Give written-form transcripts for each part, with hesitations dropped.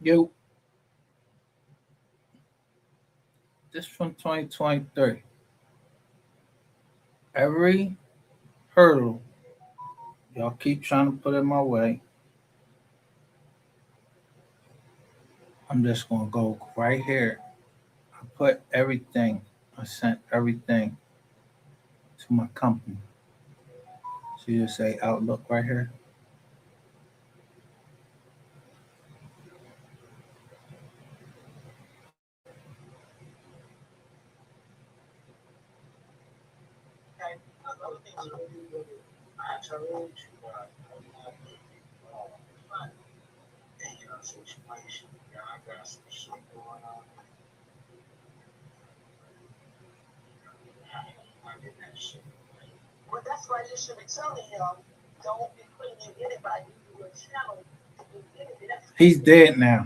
Yo, this from 2023. Every hurdle y'all keep trying to put in my way, I'm just gonna go right here. I put everything, I sent everything to my company. So you say Outlook right here. He's dead now.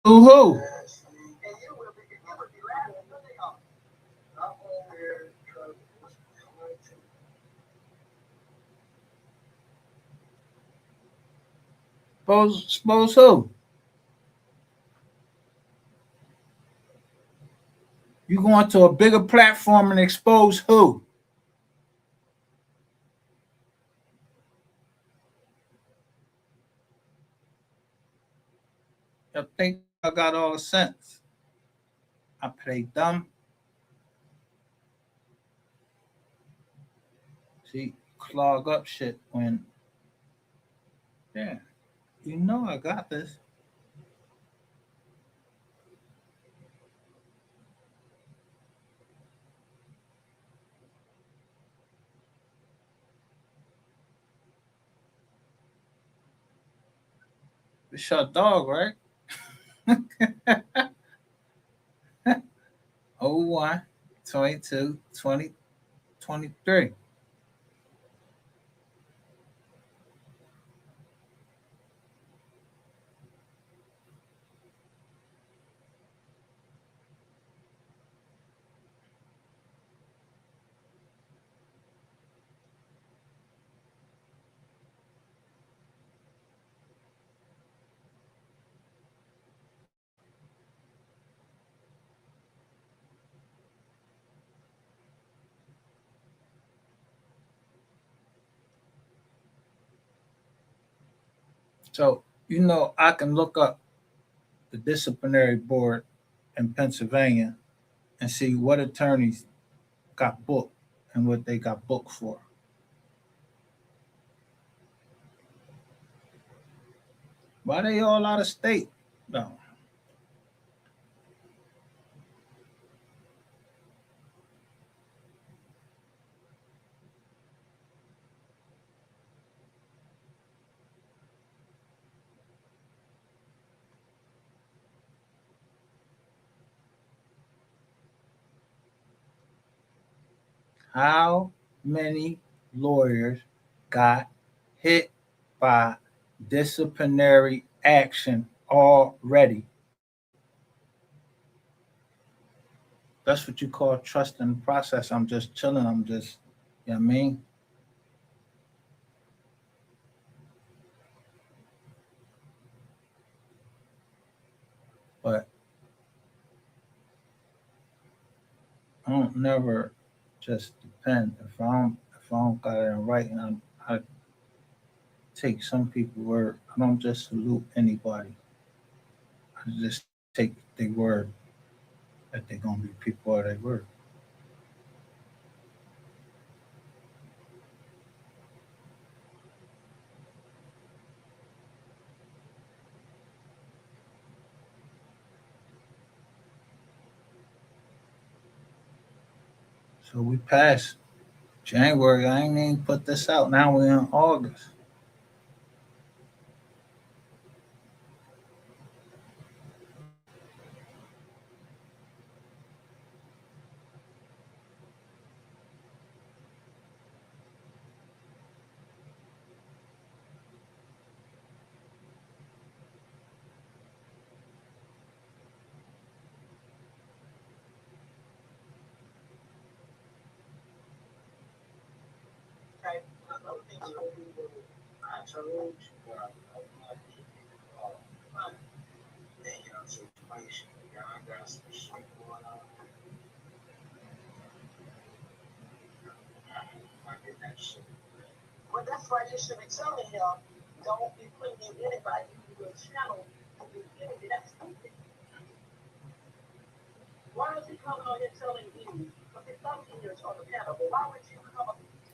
Who? Suppose who? You going to a bigger platform and expose who? I think I got all the sense. I play dumb. See, clog up shit when, yeah, you know I got this. It's your dog, right? 01, 22, 20, 23. So, I can look up the disciplinary board in Pennsylvania and see what attorneys got booked and what they got booked for. Why they all out of state? No. How many lawyers got hit by disciplinary action already. That's what you call trust in the process. I'm just chilling. I'm just, you know what I mean? But I don't never just depend. If I don't got it in writing, I take some people word. I don't just salute anybody. I just take their word that they're gonna be people of their word. So we passed January. I ain't even put this out. Now we're in August.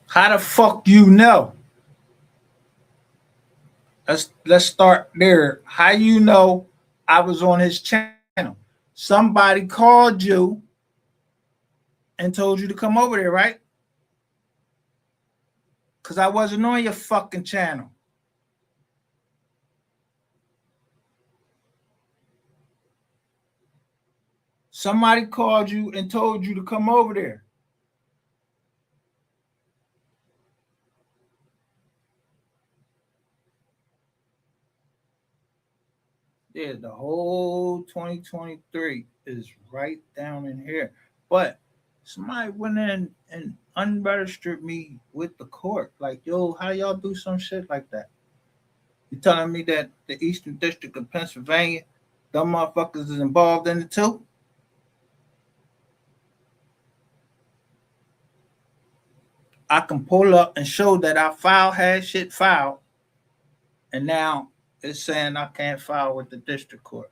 How the fuck you know? Let's start there. How you know I was on his channel? Somebody called you and told you to come over there, right? Cause I wasn't on your fucking channel. Somebody called you and told you to come over there. Yeah, the whole 2023 is right down in here. But somebody went in and unregistered me with the court. Like, yo, how y'all do some shit like that? You telling me that the Eastern District of Pennsylvania, them motherfuckers is involved in it too? I can pull up and show that I had shit filed, and now it's saying I can't file with the district court.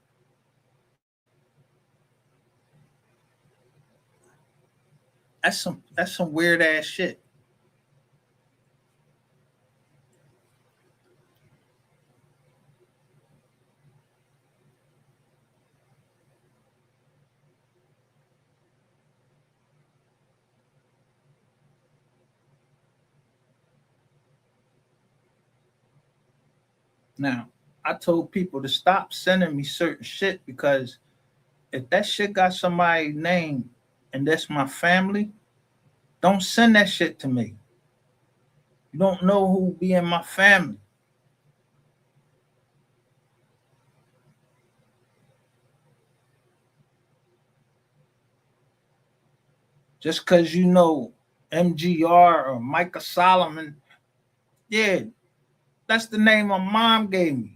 That's some weird ass shit. Now, I told people to stop sending me certain shit because if that shit got somebody's name and that's my family, don't send that shit to me. You don't know who be in my family. Just because you know MGR or Micah Solomon, yeah, that's the name my mom gave me.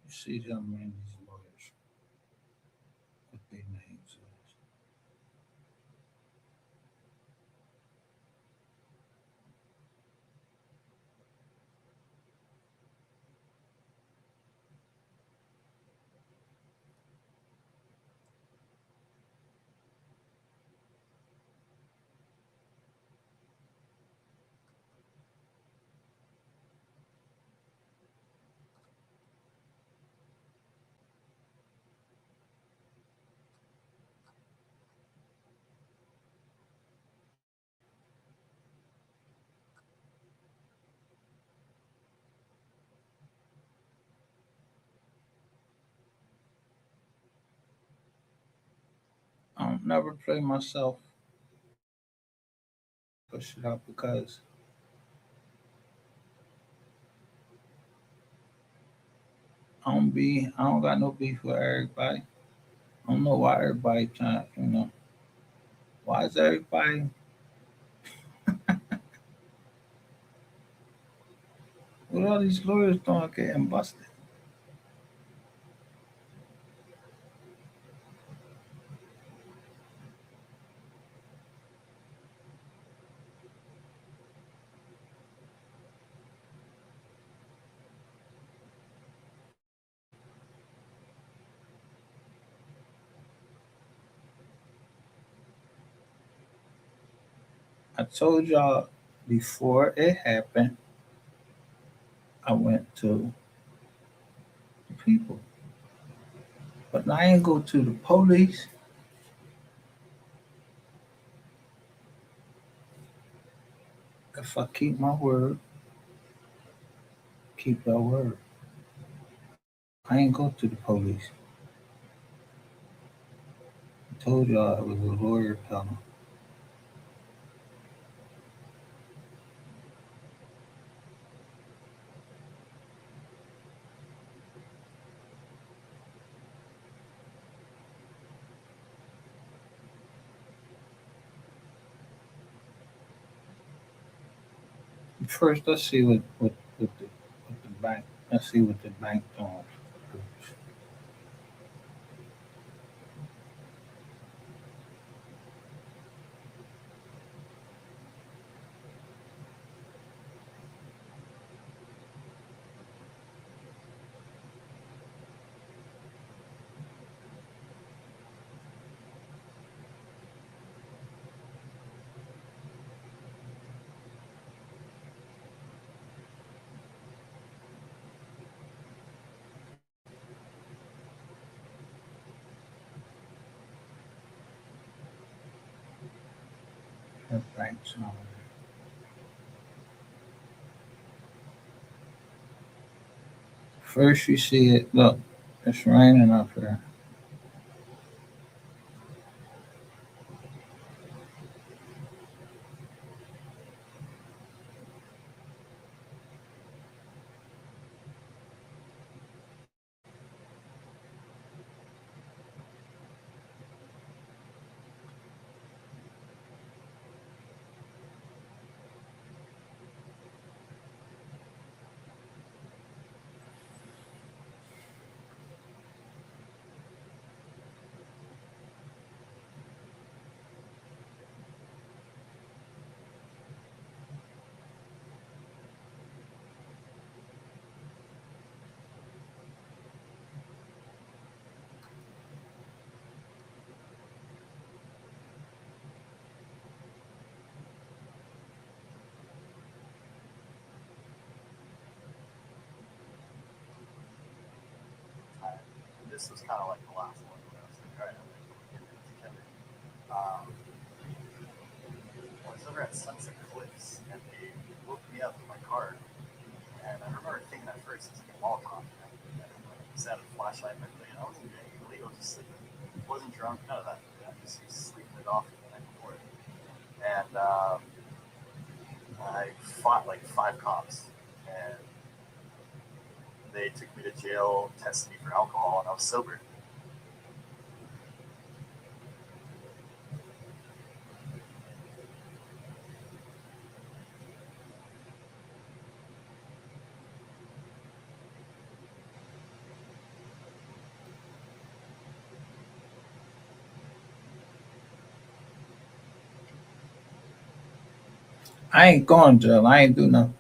You see them man, these lawyers, what their names is. never play myself, push it up because I don't got no beef with everybody. I don't know why everybody trying, why is everybody what all these lawyers doing getting busted? I told y'all before it happened, I went to the people. But I ain't go to the police. If I keep my word, keep your word. I ain't go to the police. I told y'all I was a lawyer fellow. First, let's see what the bank. Let's see what the bank doing. The bank's on. First, you see it. Look, it's raining up here. This was kind of like the last one where I was like, all right, I'm going to get it together. Um, I was over at Sunset Cliffs, and they woke me up in my car. And I remember thinking at first it was like a Molotov. And I just had a flashlight, but I wasn't doing anything illegal, just sleeping. Wasn't drunk, none of that. I just was sleeping it off the night before. And I fought like 5 cops. And they took me to jail, tested me for alcohol, and I was sober. I ain't going to jail. I ain't do nothing.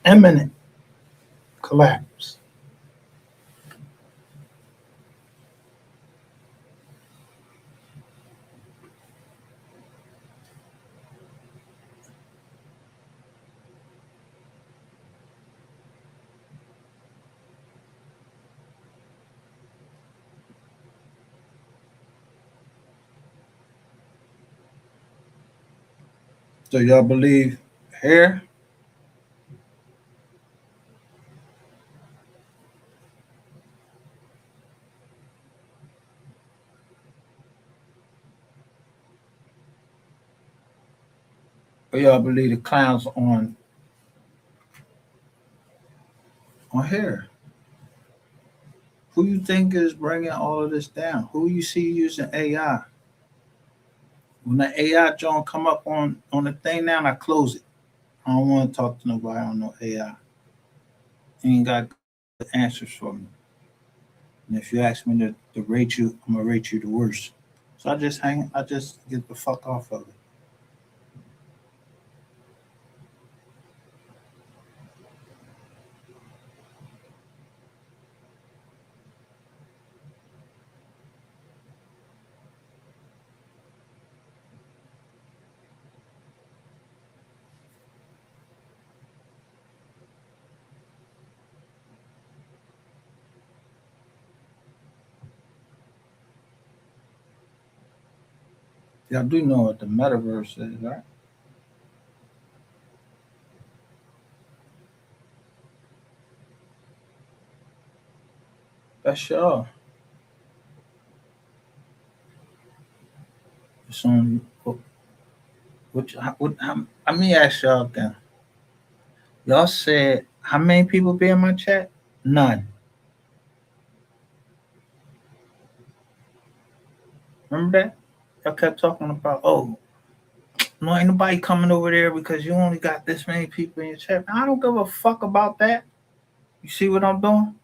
imminent collapse. So y'all believe here, or y'all believe the clowns on here? Who you think is bringing all of this down? Who you see using AI? When the AI joint come up on the thing now, I close it. I don't want to talk to nobody on no AI. You ain't got good answers for me. And if you ask me to rate you, I'm gonna rate you the worst. So I just get the fuck off of it. Y'all do know what the metaverse is, right? That's y'all. It's on. Let me ask y'all then. Y'all said how many people be in my chat? None. Remember that? Y'all kept talking about, oh, no, ain't nobody coming over there because you only got this many people in your chat. I don't give a fuck about that. You see what I'm doing?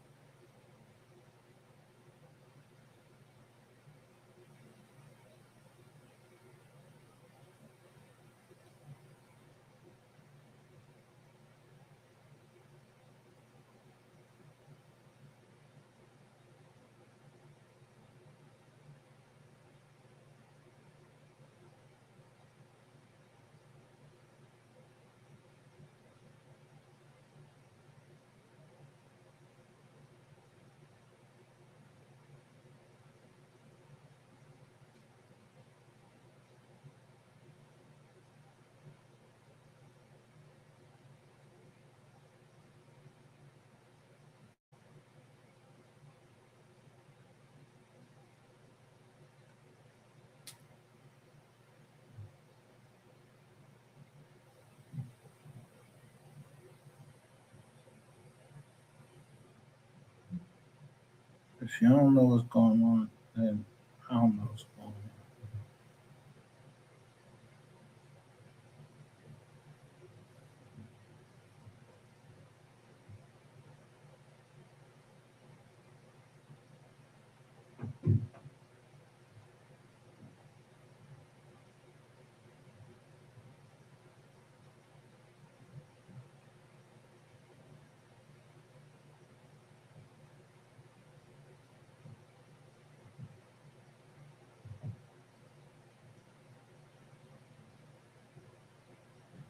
If you don't know what's going on, then I don't know what's going on.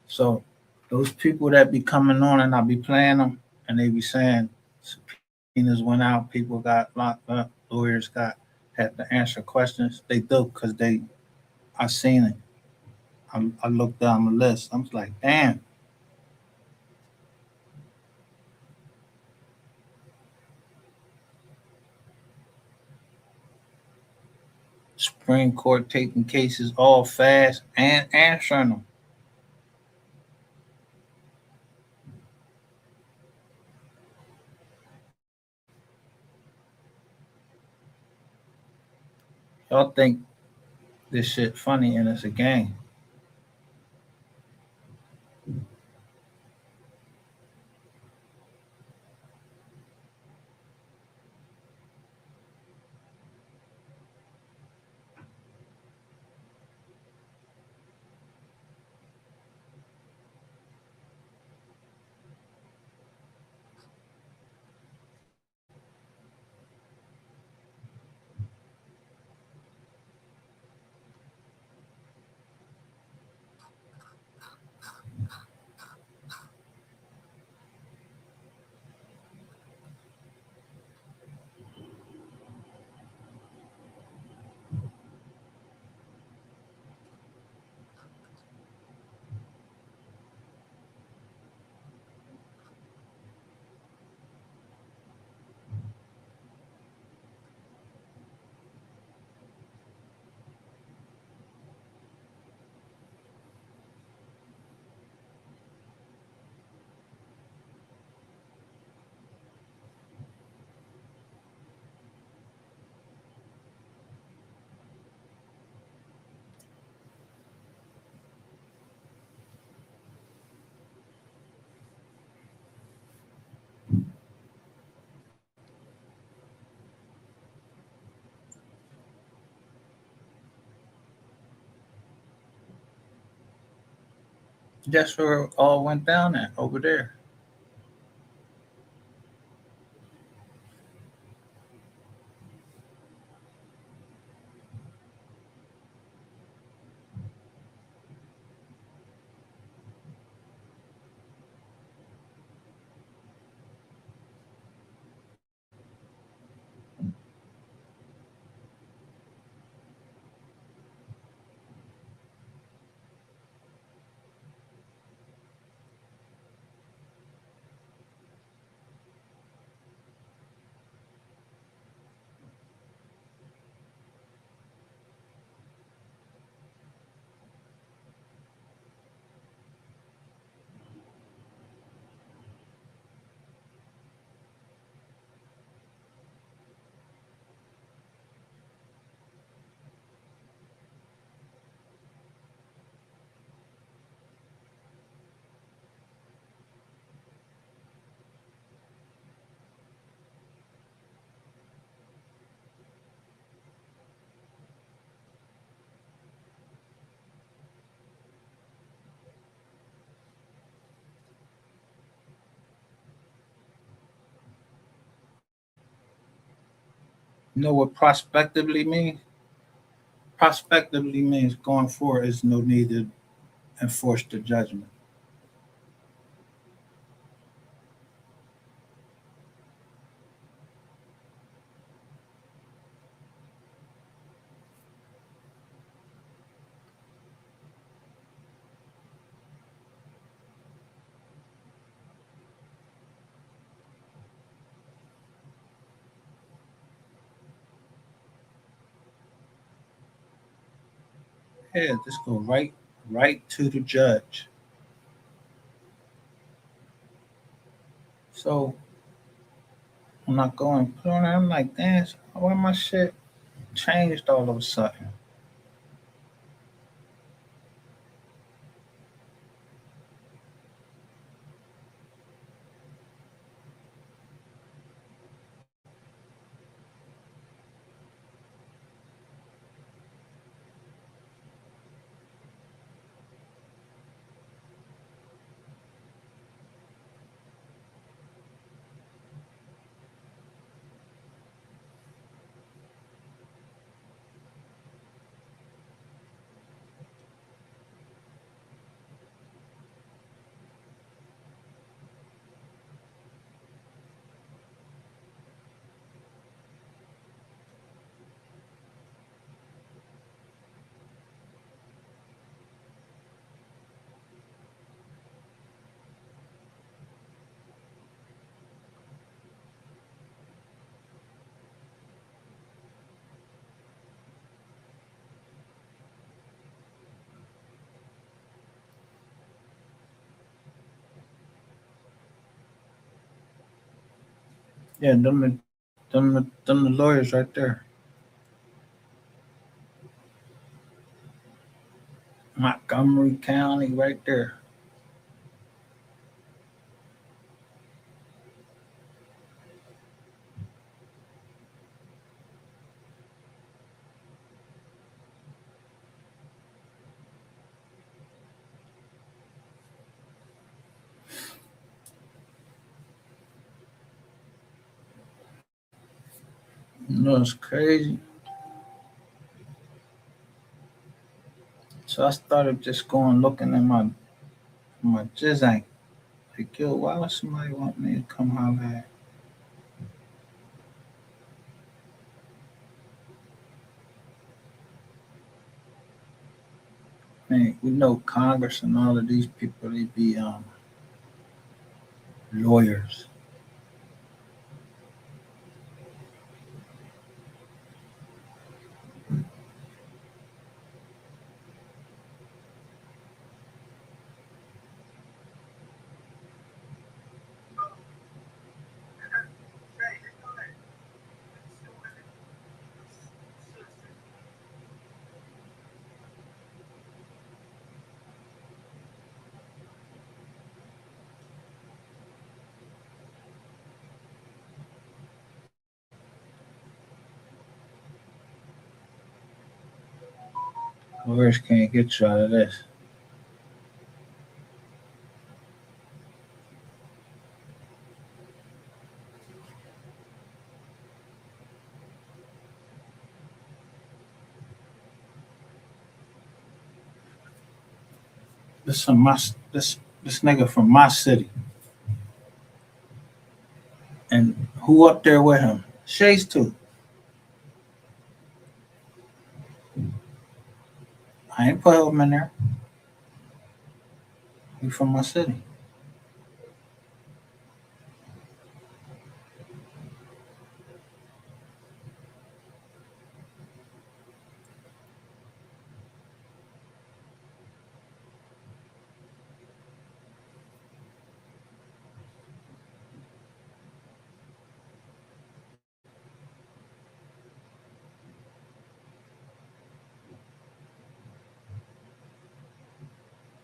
So those people that be coming on and I be playing them, and they be saying subpoenas went out, people got locked up, lawyers had to answer questions. They do because I seen it. I looked down the list. I was like, damn. Supreme Court taking cases all fast and answering them. Y'all think this shit funny and it's a game. That's where it all went down at over there. You know what prospectively means? Prospectively means going forward is no need to enforce the judgment. Yeah, just go right to the judge. So when I go and put on it, I'm like, damn, why my shit changed all of a sudden? Yeah, them the lawyers right there. Montgomery County right there. You know it's crazy. So I started just going looking at my jizzank. Like, yo, why would somebody want me to come holler at? Man, we know Congress and all of these people, they be lawyers. Lawyers can't get you out of this. this from my this nigga from my city, and who up there with him? Shay's too. I ain't put him in there. He from my city.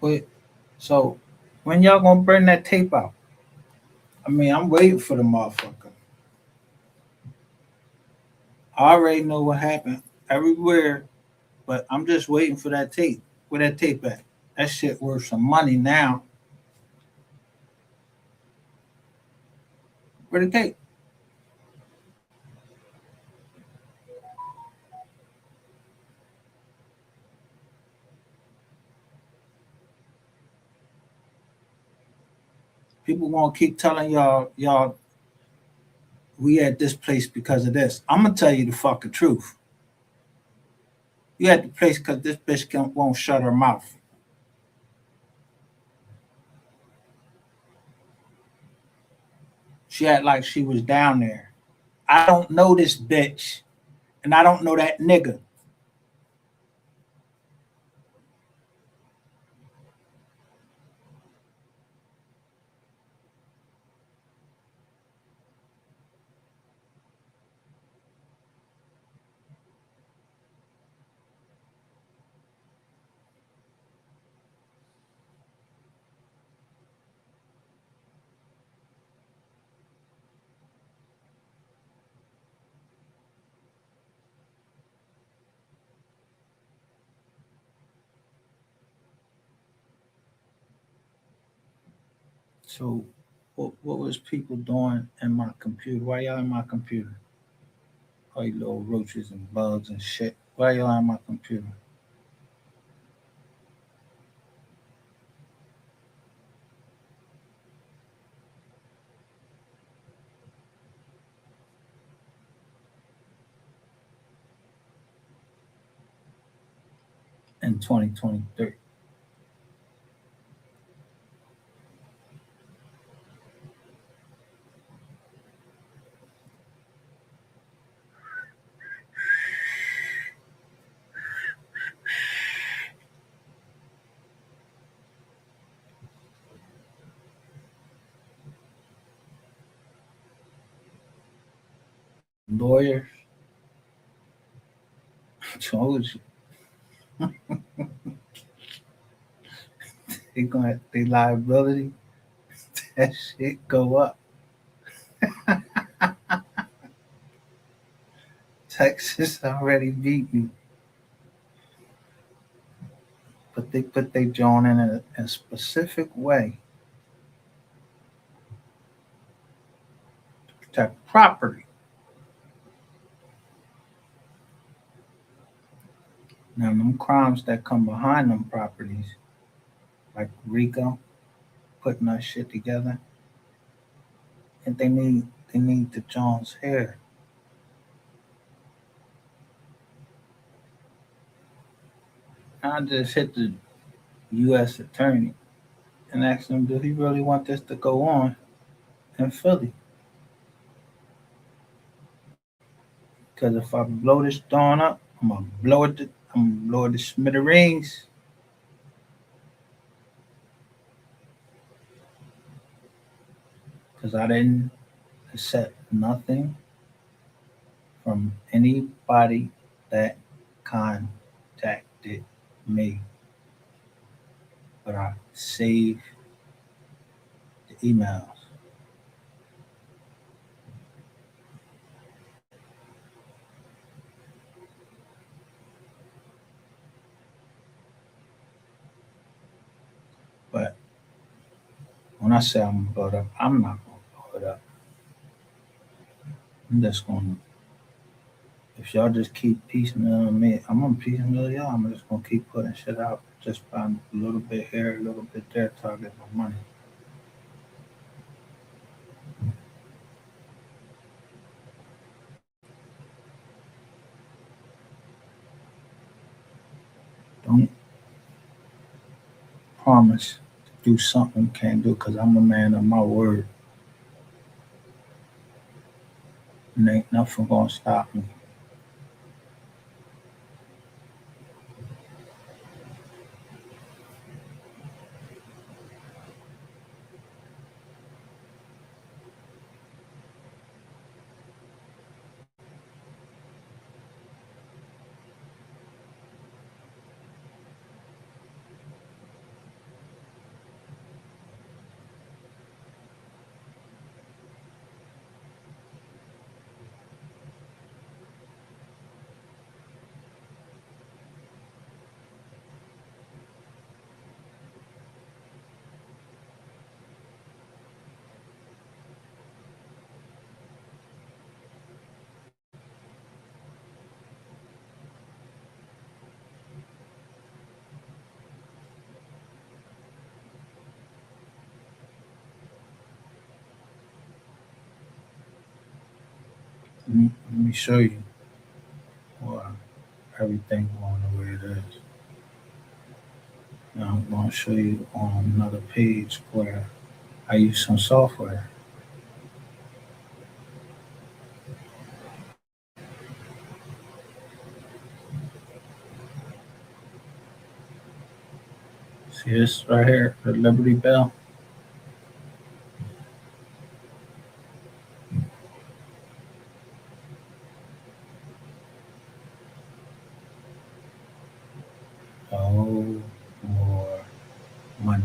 Wait, so when y'all gonna bring that tape out? I mean, I'm waiting for the motherfucker. I already know what happened everywhere, but I'm just waiting for that tape. Where that tape at? That shit worth some money now. Where the tape? People gonna keep telling y'all we at this place because of this. I'm gonna tell you the fucking truth. You at the place because this bitch won't shut her mouth. She act like she was down there. I don't know this bitch, and I don't know that nigga. So, what was people doing in my computer? Why y'all in my computer? All you little roaches and bugs and shit. Why y'all in my computer? In 2023. Lawyers, told you, they gonna they liability, that shit go up. Texas already beat me, but they put their joint in a specific way to protect property. Now, them crimes that come behind them properties, like Rico, putting that shit together, and they need the Jones hair. I just hit the U.S. attorney and asked him, do he really want this to go on in Philly? Because if I blow this dawn up, I'm gonna blow it to smithereens. Because I didn't accept nothing from anybody that contacted me, but I saved the emails. But when I say I'm gonna blow it up, I'm not gonna blow it up. I'm just gonna If y'all just keep piecemealing me, I'm gonna piecemeal y'all. I'm just gonna keep putting shit out just by a little bit here, a little bit there, till I get my money. Don't promise to do something you can't do, because I'm a man of my word, and ain't nothing gonna stop me. Let me show you why everything going the way it is. Now I'm gonna show you on another page where I use some software. See this right here, the Liberty Bell? Oh, more money.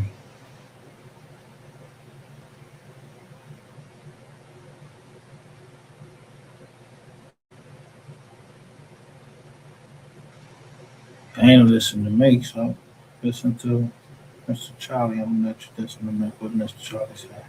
I ain't listen to me, so listen to Mr. Charlie. I'm gonna let you listen to what Mr. Charlie said.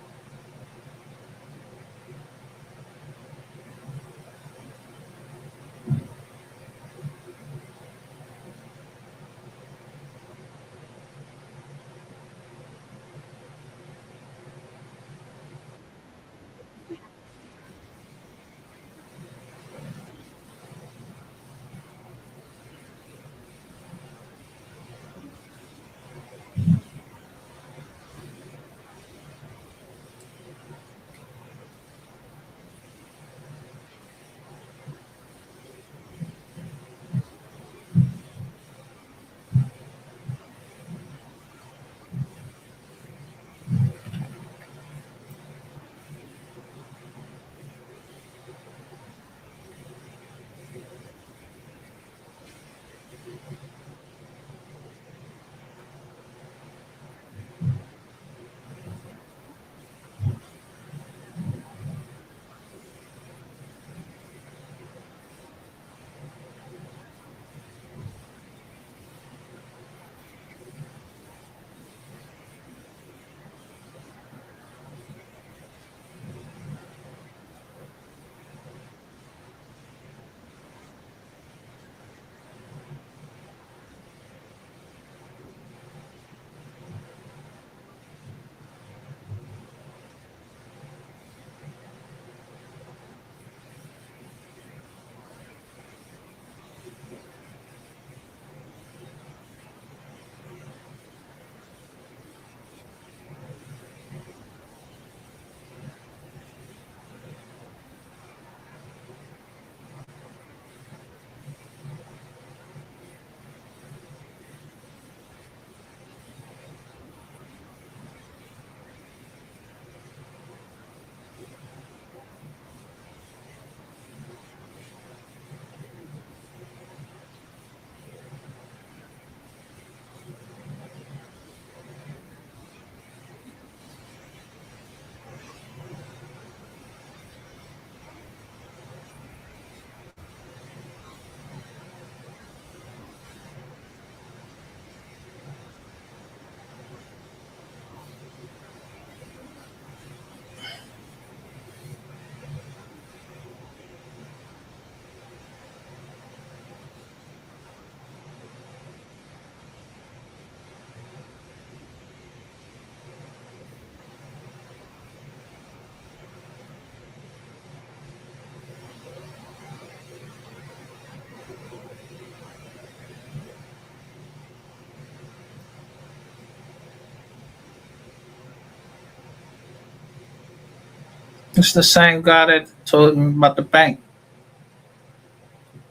It's the same guy that told me about the bank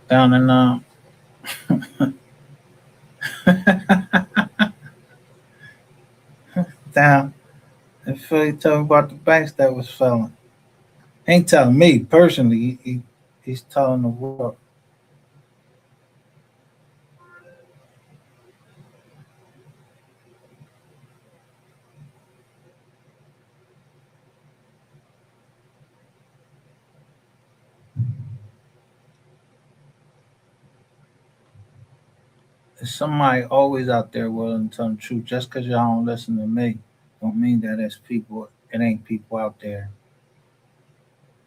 down in down in Philly. Told me about the banks that was failing. He ain't telling me personally. He's telling the world. There's somebody always out there willing to tell the truth. Just because y'all don't listen to me, don't mean that it's people. It ain't people out there.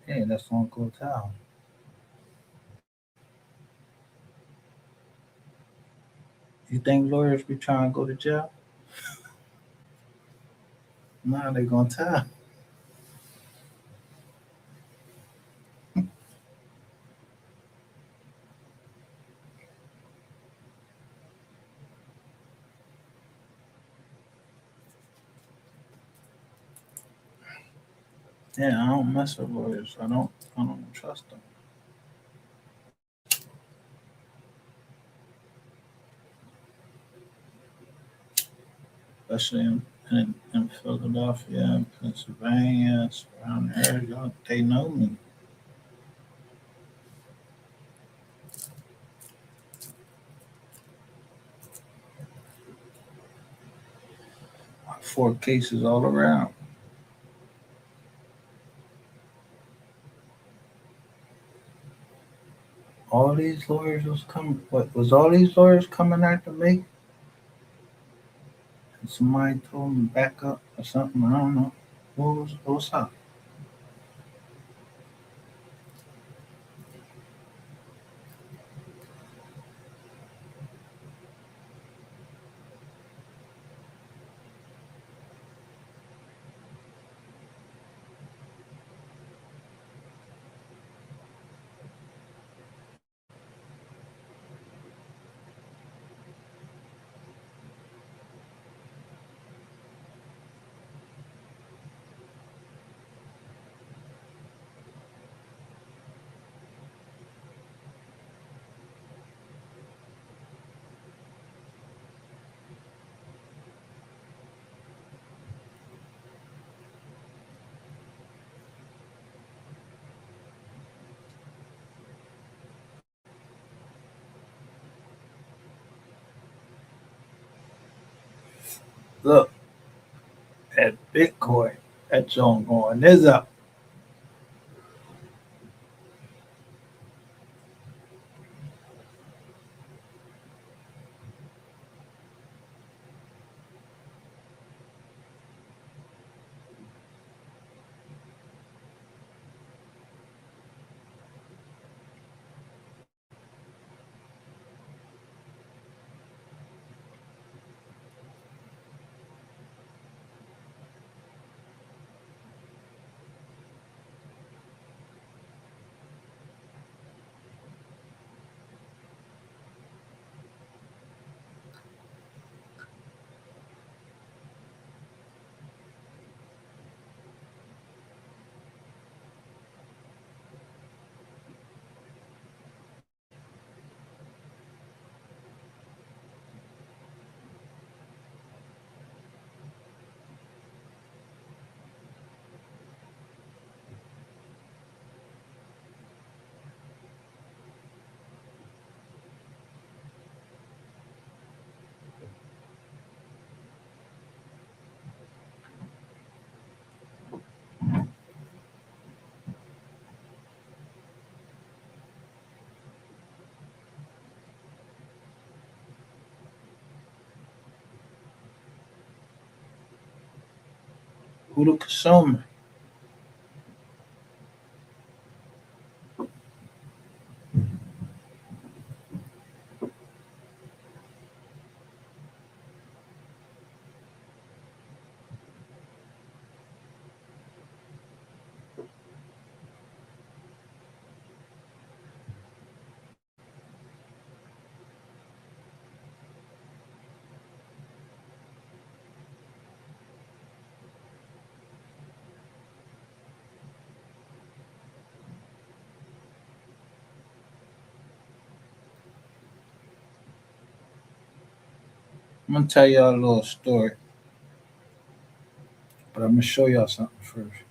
Yeah, that's Uncle Tal. You think lawyers be trying to go to jail? Nah, they gonna tell. Yeah, I don't mess with lawyers. I don't trust them. Especially in Philadelphia and Pennsylvania, around there. Y'all, they know me. Four cases all around. All these lawyers was coming. What was all these lawyers coming after me? And somebody told me back up or something. I don't know. What's up? Look at Bitcoin. That joint going is up. Who the consumer? I'm gonna tell y'all a little story, but I'm gonna show y'all something first.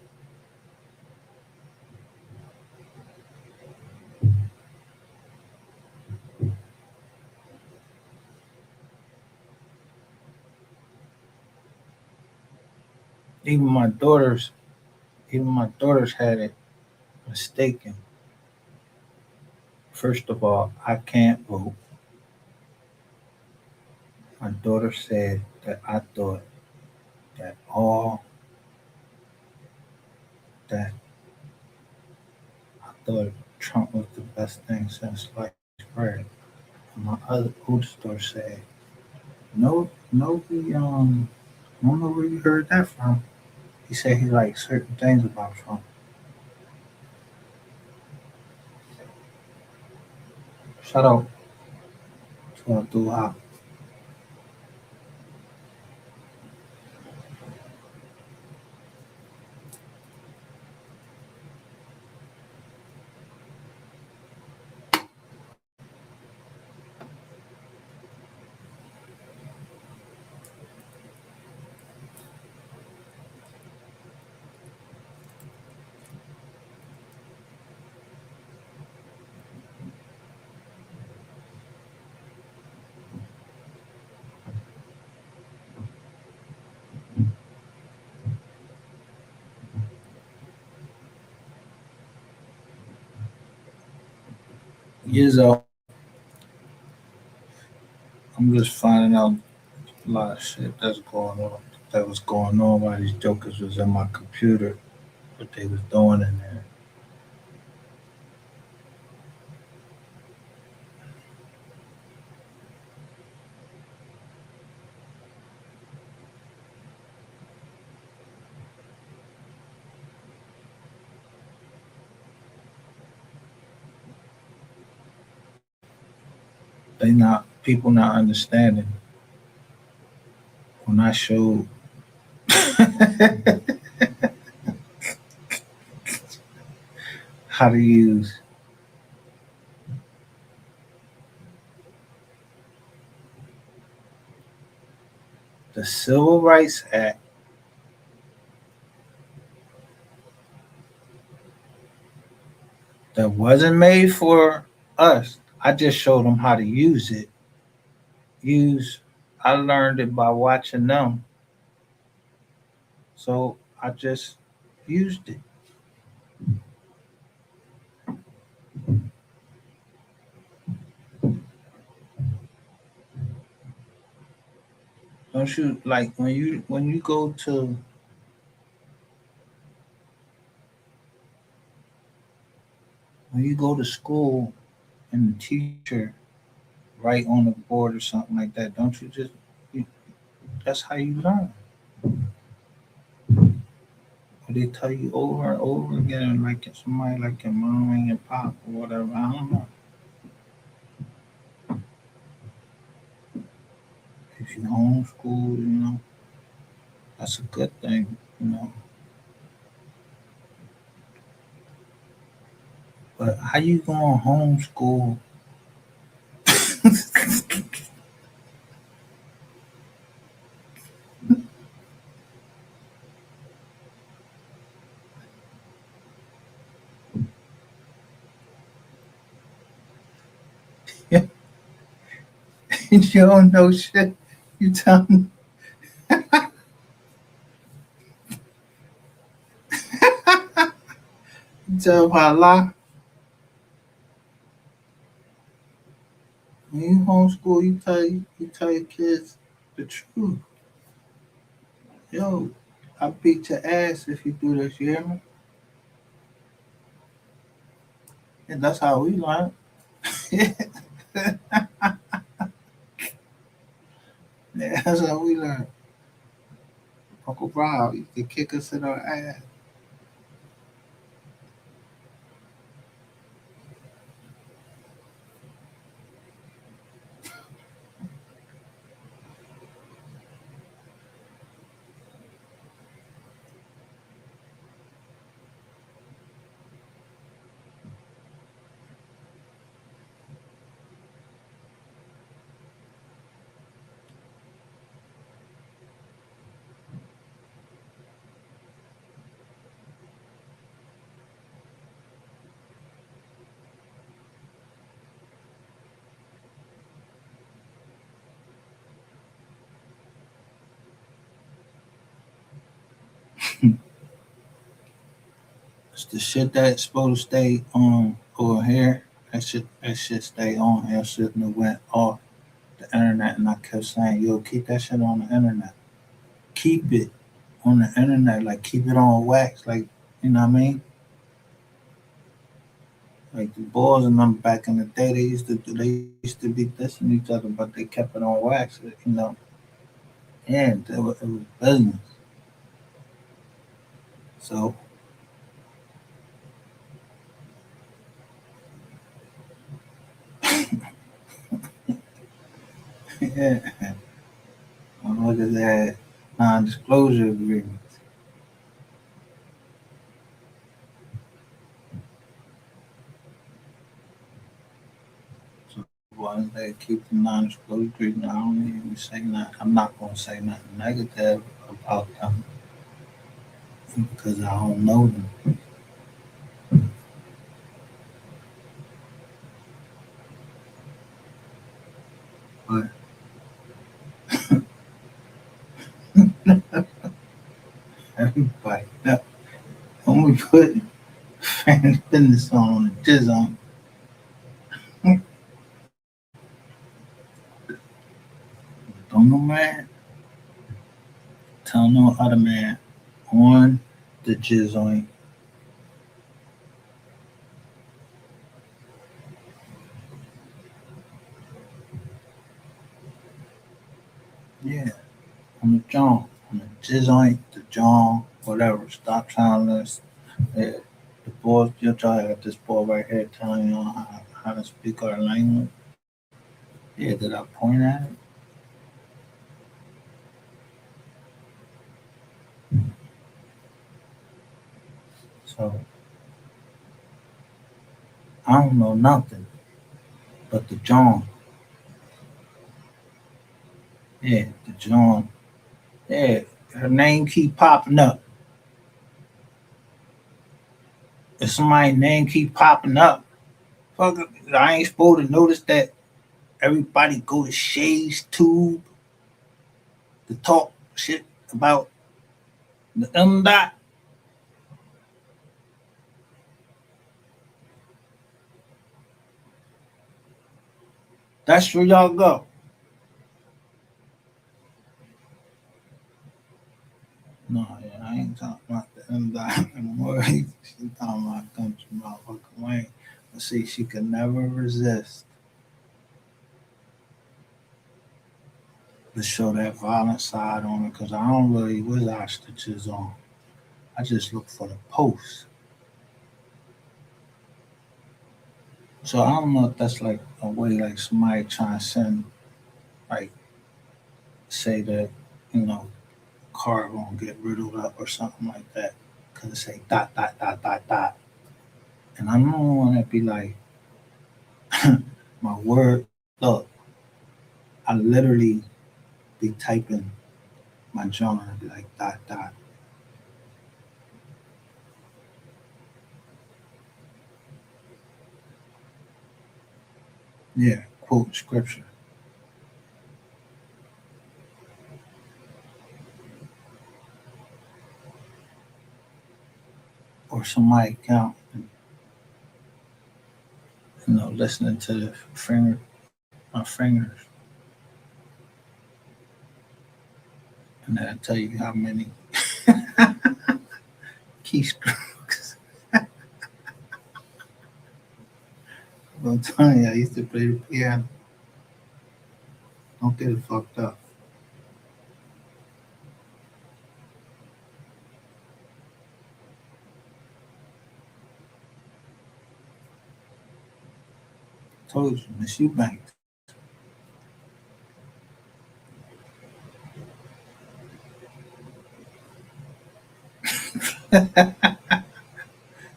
Even my daughters, even my daughters had it mistaken. First of all, I can't vote. My daughter said that I thought that all that I thought Trump was the best thing since sliced bread. And my other oldest daughter said, "No, no, I don't know where you heard that from." He said he liked certain things about Trump. Shout out to Abdul Haq. Years out, I'm just finding out a lot of shit that's going on. That was going on while these jokers was in my computer. What they was doing in there. They not people not understanding when I showed how to use the Civil Rights Act that wasn't made for us. I just showed them how to use it. Use I learned it by watching them. So I just used it. Don't you like when you go to school and the teacher write on the board or something like that? Don't you just you, that's how you learn. Or they tell you over and over again, like it's somebody like your mom and your pop or whatever. I don't know. If you homeschool, that's a good thing. But how you going homeschool? You don't know shit. You tell me, you tell them how to lie. When you homeschool, you tell your kids the truth. Yo, I beat your ass if you do this. You hear me? And that's how we learn. Yeah, that's how we learn. Uncle Rob used to kick us in our ass. the shit that's supposed to stay on over here, that shit stay on here shouldn't have went off the internet, and I kept saying, yo, keep that shit on the internet. Keep it on the internet, like keep it on wax, like you know what I mean? Like the boys and them back in the day, they used to be dissing each other, but they kept it on wax, and it was business. So yeah, I look at that non-disclosure agreement. So once they keep the non-disclosure agreement, I don't even say nothing. I'm not gonna say nothing negative about them because I don't know them. But everybody, that, when we put family business on the jizz on, don't no man tell no other man on the jizz on. Yeah, on the John, on the jizz on, the John, whatever. Stop trying to. Yeah, the boy, you're trying to get this boy right here telling you how to speak our language. Yeah, did I point at it? So I don't know nothing but the John. Yeah, the John. Yeah, her name keep popping up. If somebody's name keep popping up, fuck, I ain't supposed to notice that everybody go to Shay's Tube to talk shit about the dot. That's where y'all go. No, yeah, I ain't talking about the dot anymore. She talking about country motherfucker Wayne. But see, she could never resist to show that violent side on her because I don't really was ostriches on. I just look for the post. So I don't know if that's like a way like somebody trying to send like say that, you know, car gonna get riddled up or something like that. Cause it say dot dot dot dot dot. And I don't wanna be like my word look, I literally be typing my journal and be like dot dot. Yeah, quote scripture. Or somebody count, listening to the my fingers, and then I tell you how many keystrokes. I'm telling you, I used to play the piano. Don't get it fucked up. Told you, Miss Eubanks.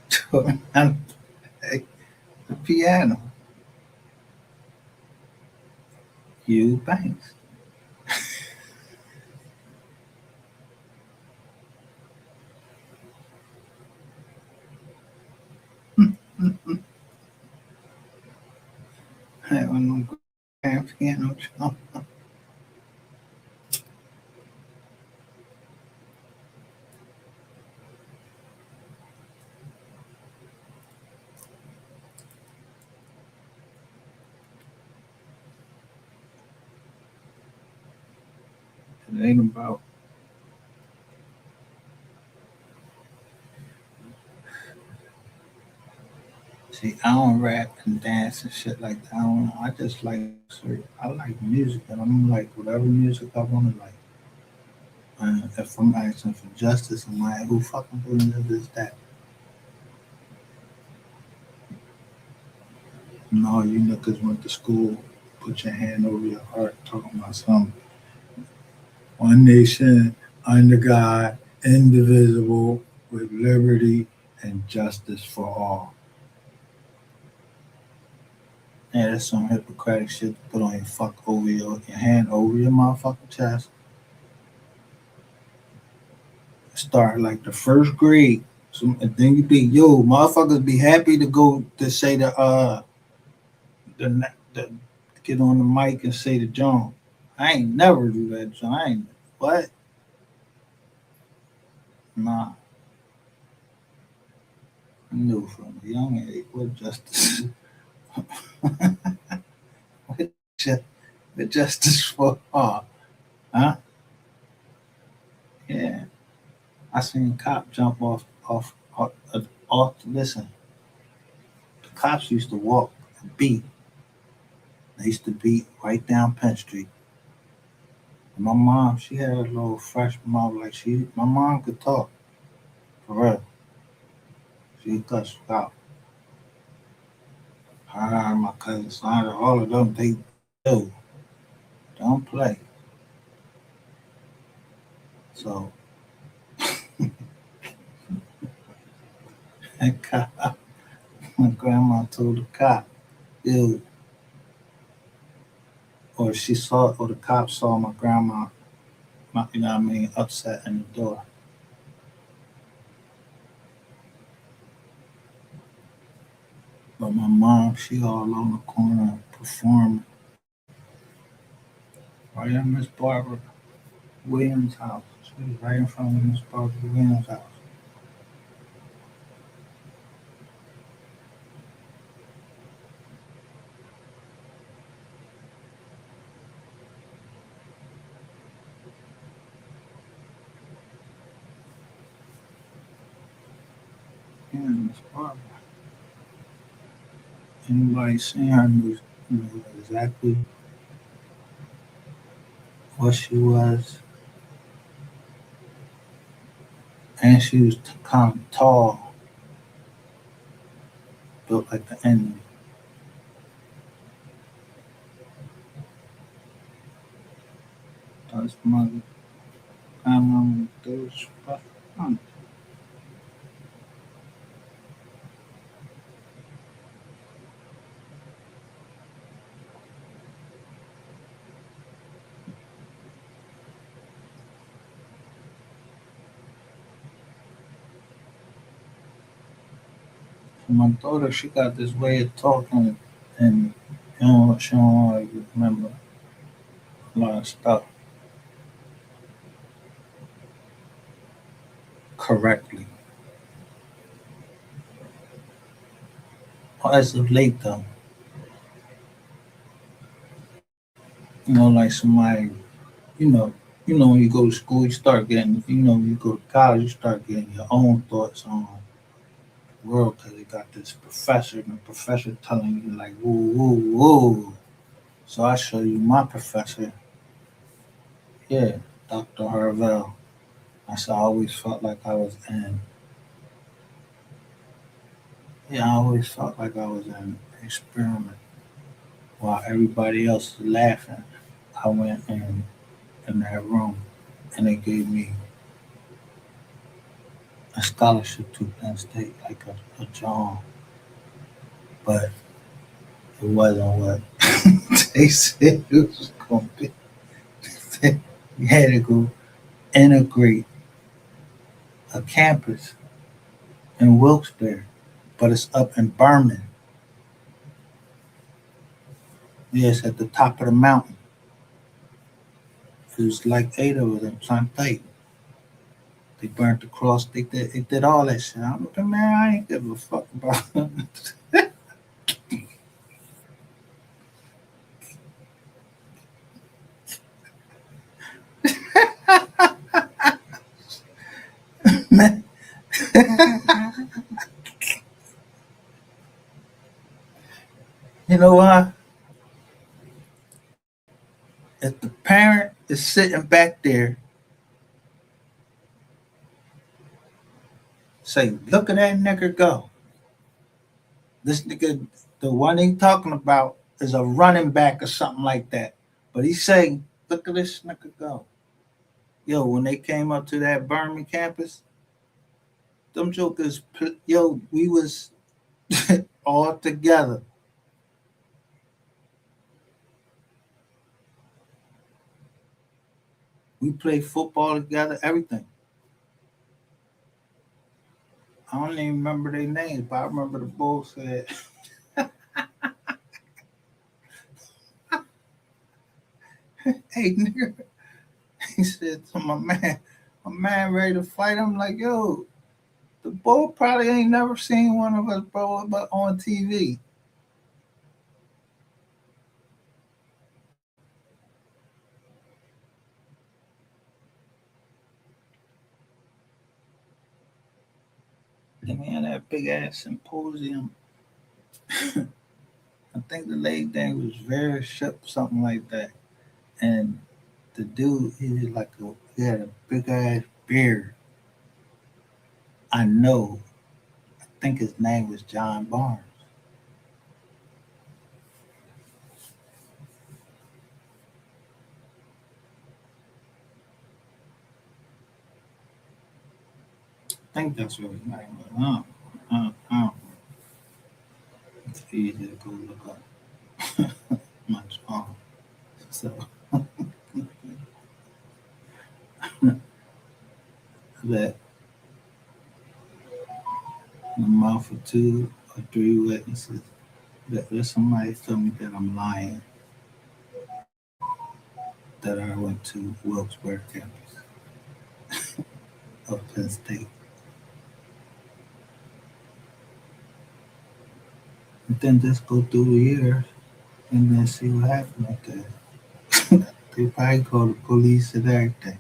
Taught me how to play the piano. Eubanks. I don't know grand piano. It ain't about. See, I don't rap and dance and shit like that. I don't know. I just like I like music, and I'm like whatever music I want to like. And if I'm asking for justice, I'm like, who fucking doing this, that? No, you niggas went to school, put your hand over your heart, talking about something. One nation, under God, indivisible, with liberty and justice for all. Yeah, that's some Hippocratic shit to put on your fuck over your hand over your motherfucking chest. Start like the first grade. So, and then you be motherfuckers be happy to go to say the get on the mic and say the John. I ain't never do that, John. I ain't what? Nah, I knew from a young age what justice, what the justice for all, huh? Yeah, I seen a cop jump off. Listen, the cops used to walk and beat. They used to beat right down Penn Street. And my mom, she had a little fresh mouth, like my mom could talk for real. She could cuss out. Her, my cousin Sandra, all of them, they do. Don't play. So that cop, my grandma told the cop, dude, or she saw, or the cop saw my grandma, you know what I mean, upset in the door. But my mom, she all on the corner performing right in Miss Barbara Williams' house. She was right in front of Miss Barbara Williams' house. Yeah, Miss Barbara. Anybody seen her knew exactly what she was, and she was kind of tall, built like the enemy. That's my grandma. Those my daughter, she got this way of talking, and she don't like remember a lot of stuff correctly. As of late, though, like somebody, you know, when you go to school, you start getting, you go to college, you start getting your own thoughts on the world because you got this professor, and the professor telling you like, whoa, whoa, whoa. So I show you my professor, yeah, Dr. Harvell. I said I always felt like I was in, yeah, I always felt like I was in an experiment while everybody else was laughing. I went in that room and they gave me a scholarship to Penn State, like a John, but it wasn't what they said it was going to be. You had to go integrate a campus in Wilkes-Barre, but it's up in Berman. Yes, at the top of the mountain. It was like 8 of us in Plantate. They burnt the cross. They did all that shit. I'm like, man, I ain't give a fuck about You know why? If the parent is sitting back there, say, look at that nigga go. This nigga, the one he talking about, is a running back or something like that. But he say, look at this nigga go. Yo, when they came up to that Birmingham campus, them jokers, yo, we was all together. We played football together, everything. I don't even remember their names, but I remember the bull said, hey, nigga. He said to my man ready to fight. I'm like, yo, the bull probably ain't never seen one of us, bro, but on TV. And we had that big ass symposium. I think the lady thing was very ship, something like that. And the dude, he had a big ass beard. I know. I think his name was John Barnes. I think that's what his name was. It's easy to go look up much on. So that in the mouth of two or three witnesses, that there's somebody tell me that I'm lying, that I went to Wilkesburg campus of Penn State. And then just go through the years and then see what happened with that. They probably call the police and everything.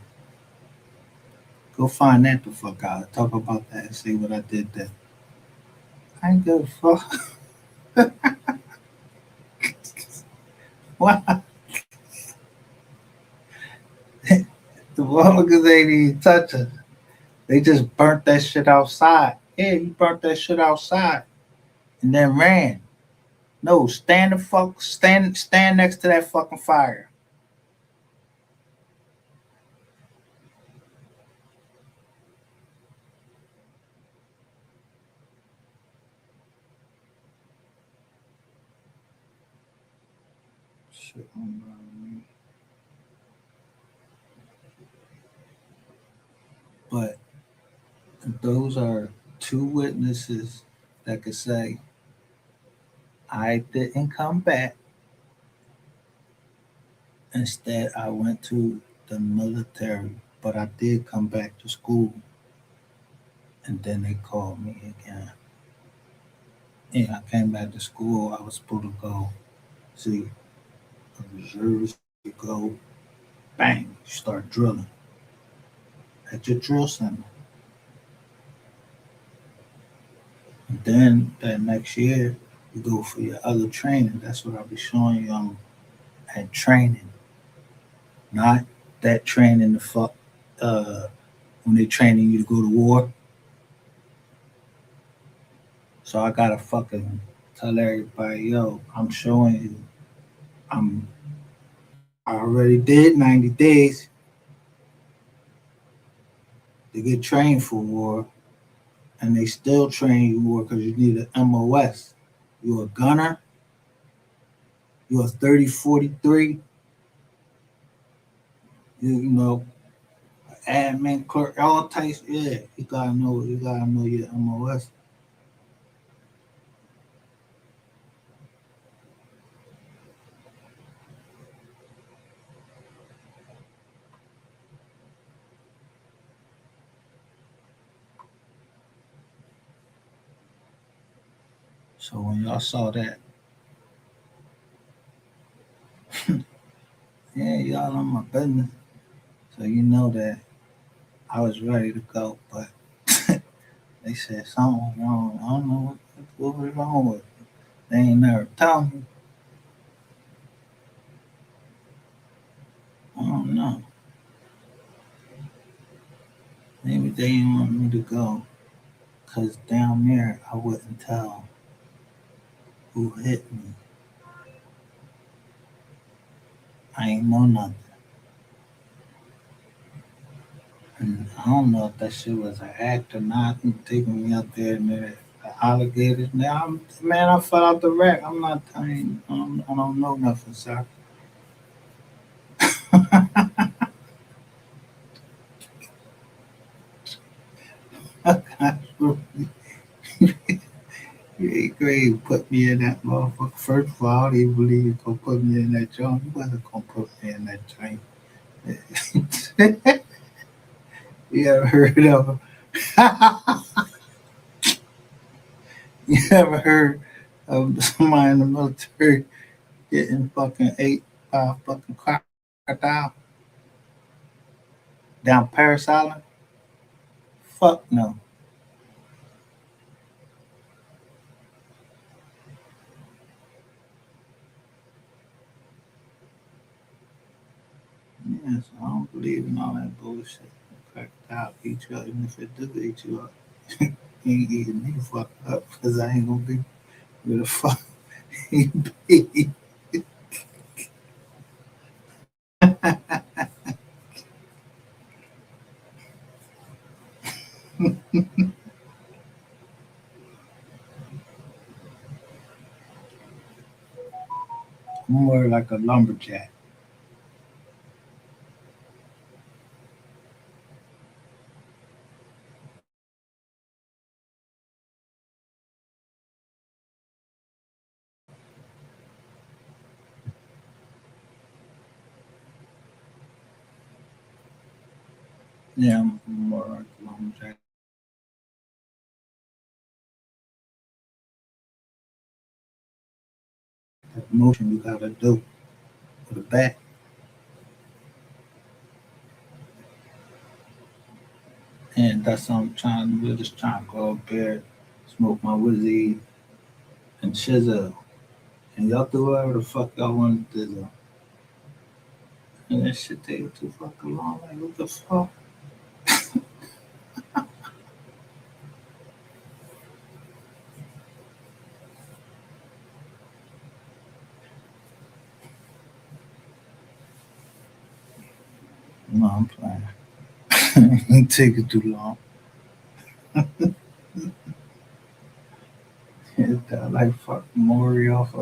Go find that the fuck out. Talk about that and see what I did there. I ain't give a fuck. Why? The motherfuckers ain't even touch us. They just burnt that shit outside. Yeah, you burnt that shit outside and then ran. No, stand next to that fucking fire. Shit, but those are two witnesses that could say I didn't come back. Instead, I went to the military, but I did come back to school. And then they called me again. Yeah, I came back to school. I was supposed to go see a reservist. You go, bang, you start drilling at your drill center. And then that next year, you go for your other training. That's what I'll be showing you at training, not that training the fuck when they training you to go to war. So I gotta fucking tell everybody, yo, I'm showing you, I'm I already did 90 days to get trained for war, and they still train you war because you need an MOS. You a gunner, you a 3043, you know, admin clerk, all types. Yeah, you gotta know your MOS. So when y'all saw that, yeah, y'all on my business. So you know that I was ready to go, but they said something was wrong. I don't know what was wrong with it. They ain't never tell me. don't know. Maybe they didn't want me to go. Because down there, I wouldn't tell who hit me. I ain't know nothing. And I don't know if that shit was an act or not. I'm taking me out there and the alligators. Man, I fell out the wreck. I'm not, I don't know nothing, sir. Eighth grade put me in that motherfucker. First of all, I didn't believe you gonna put me in that joint. You wasn't gonna put me in that joint. You ever heard of you ever heard of somebody in the military getting fucking ate by a fucking crocodile down Paris Island? Fuck no. Yes, I don't believe in all that bullshit. Crocodile eat you up, even if it do eat you up. He ain't eating me fuck up because I ain't gonna be where the fuck he be. More like a lumberjack. Yeah, I'm more like a lumberjack. The motion you gotta do with the back. And that's what I'm trying to do. Just trying to go up there, smoke my Wizzy and chisel. And y'all do whatever the fuck y'all want to do. And that shit take too fucking long. Like, what the fuck? No, I'm playing. It take it too long. It's like fucking Maury off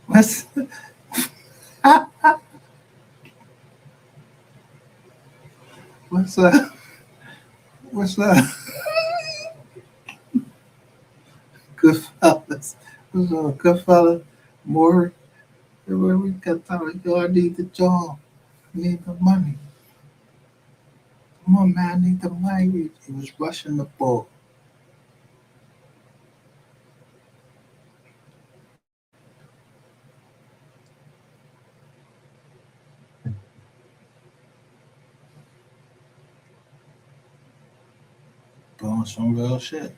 what's what's what's good fellas? What's up, good fella? Maury, where we got time? Yo, I need the job. I need the money. Come on, man, I need the money. He was rushing the ball. Doing some real shit.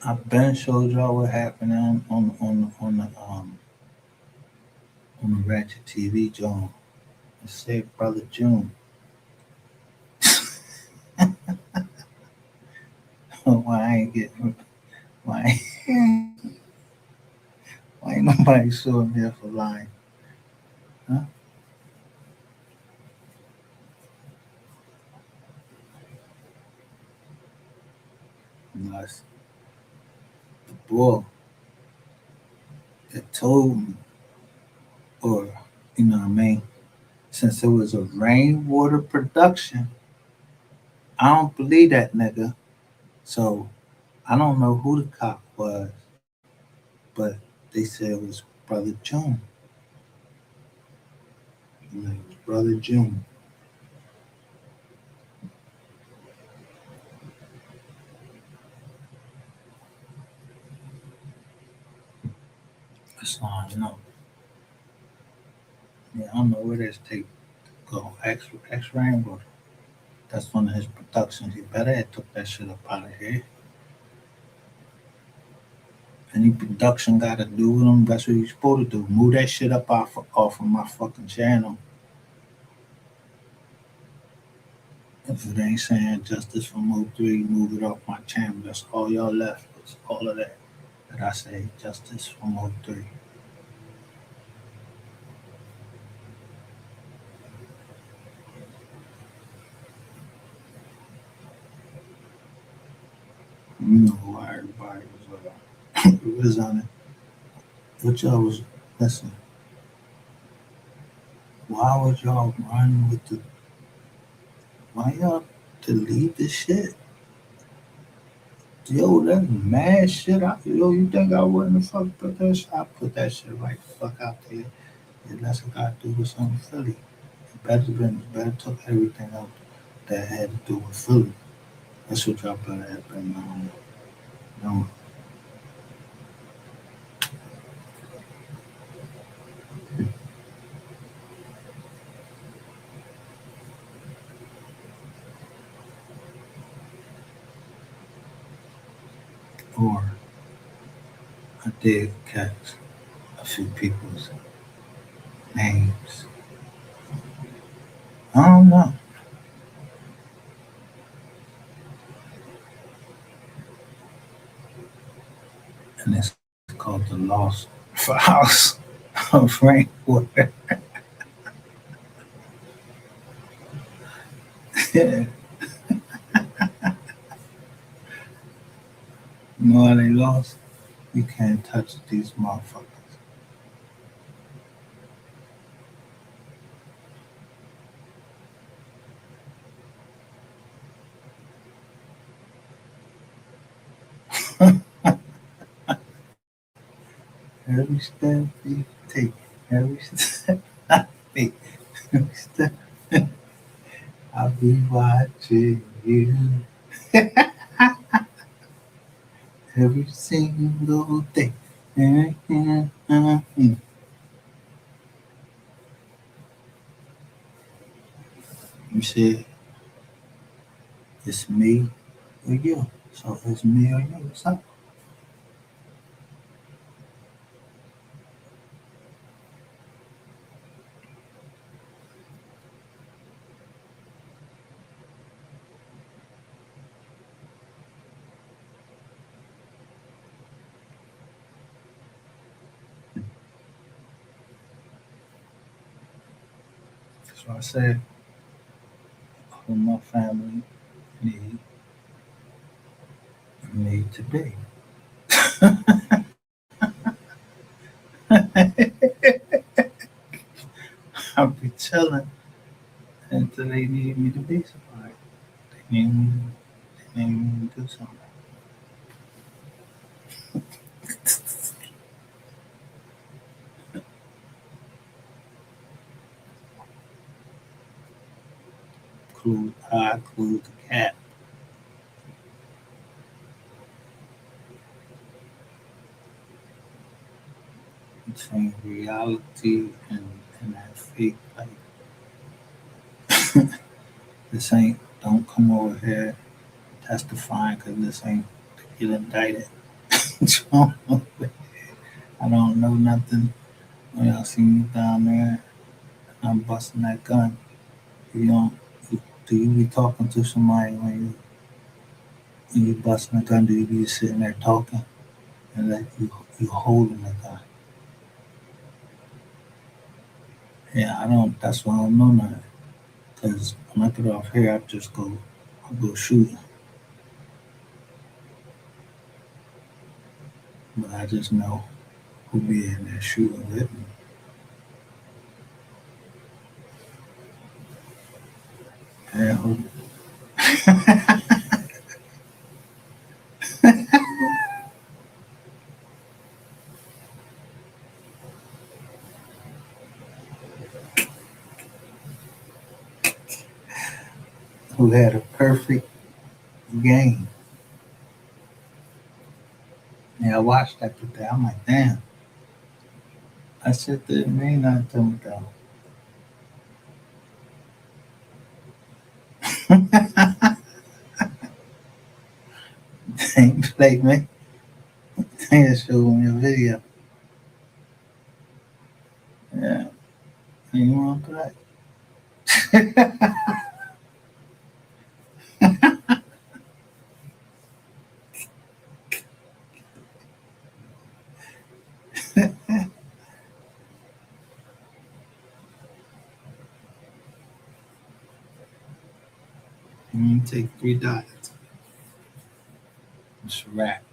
I've been showed y'all what happened on the Ratchet TV, John. It said Brother June. Why I ain't getting why why ain't nobody suing me for lying? Huh? Unless the boy that told me, or you know what I mean, since it was a rainwater production, I don't believe that nigga. So I don't know who the cop was, but they said it was Brother June. Like, it was Brother June. That's all I know. Yeah, I don't know where this tape go. X Rainbow. That's one of his productions. He better have took that shit up out of here. Any production got to do with them. That's what you supposed to do. Move that shit up off of my fucking channel. If it ain't saying justice from O3, move it off my channel. That's all y'all left. It's all of that. That I say justice from O3. You know why everybody was on it. What y'all was, listen, why was y'all running with the, why y'all delete this shit? Yo, that's mad shit. Yo, you think I wouldn't have fuck put that shit? I put that shit right the fuck out there. Unless it got to do with something Philly. Better took everything out that had to do with Philly. That's what y'all better have been doing. Or I did catch a few people's names. I don't know. And it's called the Lost Files of Rainwater. You know why they lost? You can't touch these motherfuckers. Every step you take, every step I take, every step I'll be watching you. Every single day. You see, it's me or you. So it's me or you. So that's why I said all of my family need to be. I'll be chilling until they need me to be somebody. They need me, they need me to do something. I include the cat between reality and that fake. Like, this ain't, don't come over here testifying because this ain't to get indicted. I don't know nothing. When y'all see me down there, I'm busting that gun. You don't, do you be talking to somebody when you busting a gun? Do you be sitting there talking and like you holding the gun? Yeah, I don't. That's why I don't know nothing. Cause when I get off here, I go shooting. But I just know who be in there shooting with me. And who had a perfect game. Yeah, I watched that today. I'm like, damn, that shit didn't mean nothing to me though. They ain't play me. I show me a video. Yeah, you want that? Take 3 dots. It's a wrap.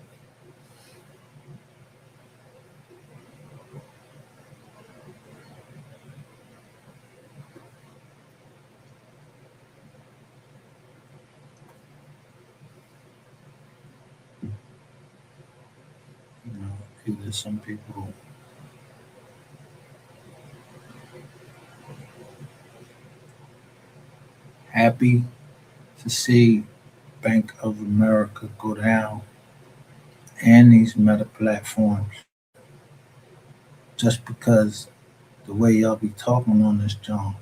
You know, either some people happy to see Bank of America go down and these meta platforms just because the way y'all be talking on this John,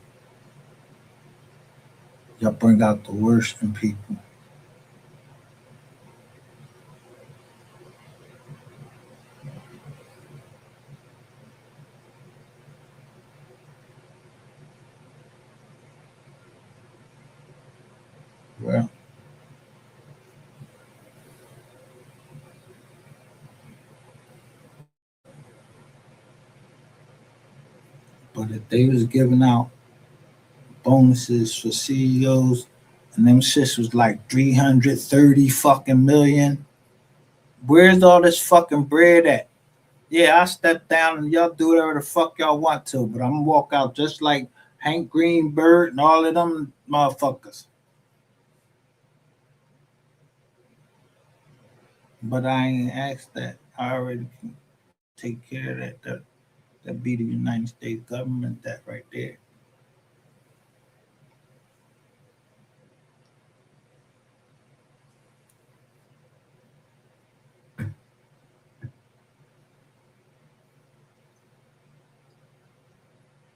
y'all bring out the worst in people. Well, but if they was giving out bonuses for CEOs and them shits was like 330 fucking million, where's all this fucking bread at? Yeah, I step down and y'all do whatever the fuck y'all want to, but I'm gonna walk out just like Hank Greenberg and all of them motherfuckers. But I ain't asked that. I already can take care of that. That be the United States government, that right there.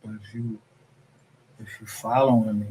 But if you following me,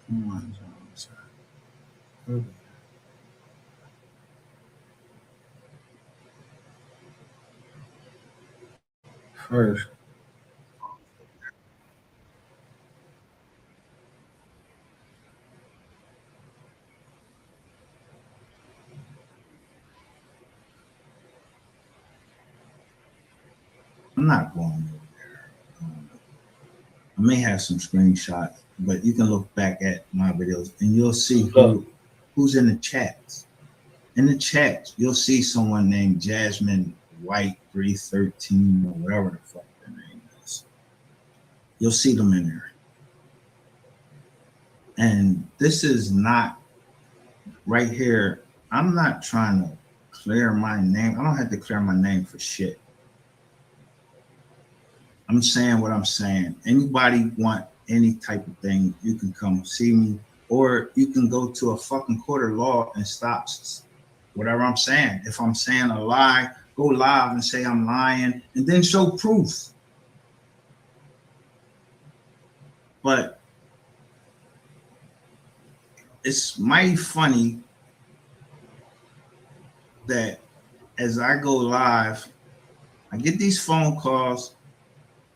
come on, John. First, I'm not going. I may have some screenshots, but you can look back at my videos and you'll see who's in the chats. In the chats, you'll see someone named Jasmine White 313 or whatever the fuck their name is. You'll see them in there. And this is not right here. I'm not trying to clear my name. I don't have to clear my name for shit. I'm saying what I'm saying. Anybody want any type of thing, you can come see me, or you can go to a fucking court of law and stop whatever I'm saying. If I'm saying a lie, go live and say I'm lying, and then show proof. But it's mighty funny that as I go live, I get these phone calls.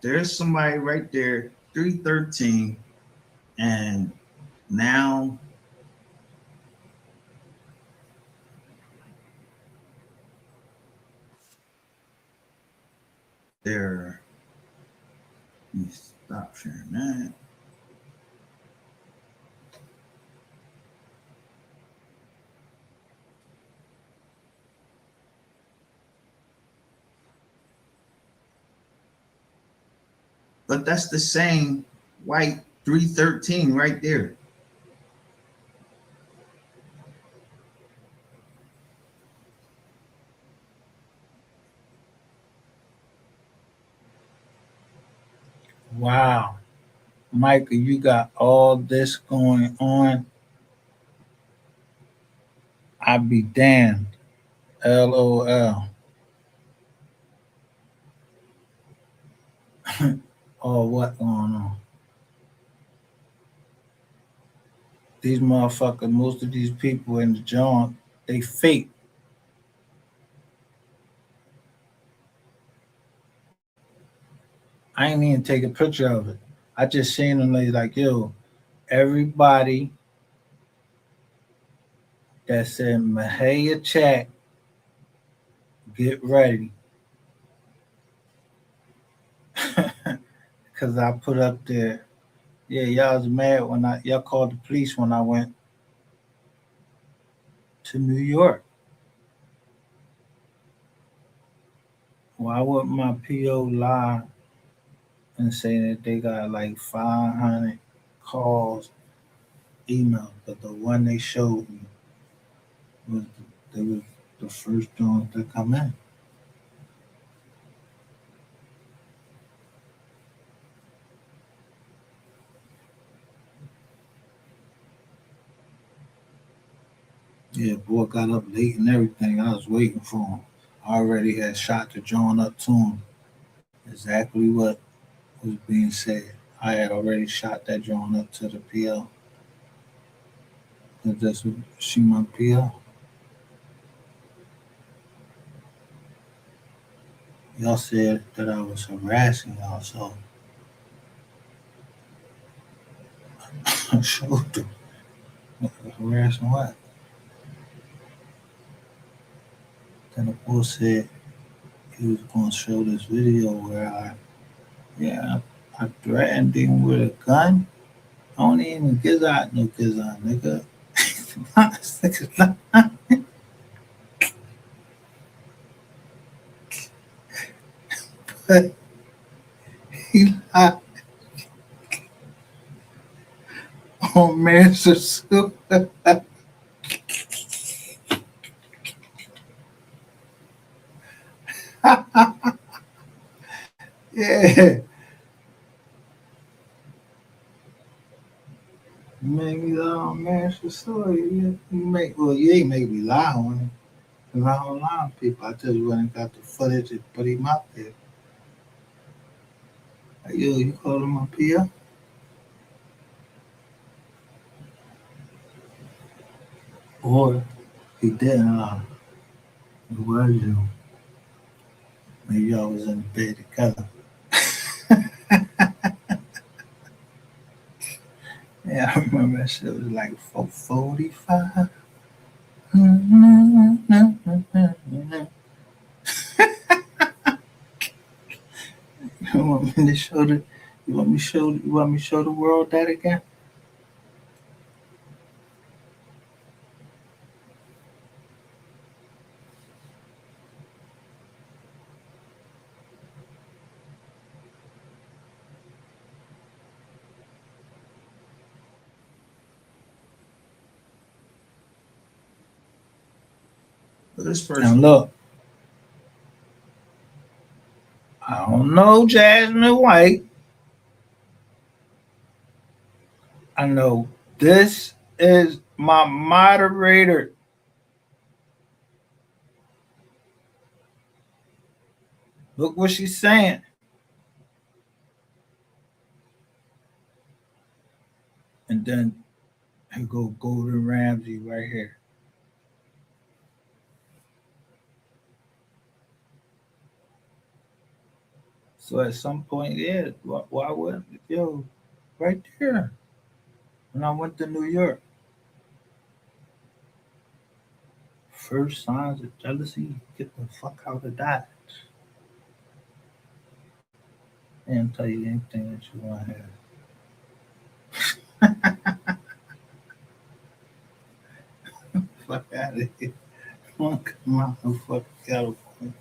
There's somebody right there, 313, and now there. Let me stop sharing that. But that's the same white 313 right there. Wow. Michael, you got all this going on. I be damned. LOL. Oh, what going on? These motherfuckers, most of these people in the joint, they fake. I ain't even take a picture of it. I just seen them like, yo, everybody that said Mahaya chat, get ready. Cause I put up there, yeah, y'all was mad when y'all called the police when I went to New York. Why would my PO lie and say that they got like 500 calls, emails, but the one they showed me was they was the first one to come in. Yeah, boy got up late and everything. I was waiting for him. I already had shot the John up to him. Exactly what was being said. I had already shot that John up to the PL. If that's what she my PL. Y'all said that I was harassing y'all, so I showed them. Harassing what? Then the boy said he was going to show this video where yeah, I threatened him with a gun. I don't even give out no gizzard, nigga. But he lied on Master Soup. Yeah, you made me lie on Master Soup. You ain't make me lie on him. Cause I don't lie on people. I tell you when I got the footage and put him out there. Like, yo, you called him a PL? Or he didn't lie. It was you. Maybe y'all was in bed together. Yeah, I remember that shit was like 4:45. You want me to show the you want me to show the world that again? This person. Now look, I don't know Jasmine White. I know this is my moderator. Look what she's saying. And then here go Golden Ramsey right here. So at some point, yeah, why would yo right there when I went to New York? First signs of jealousy, get the fuck out of that. And tell you anything that you want to hear. Fuck out of here. Come out of fucking California.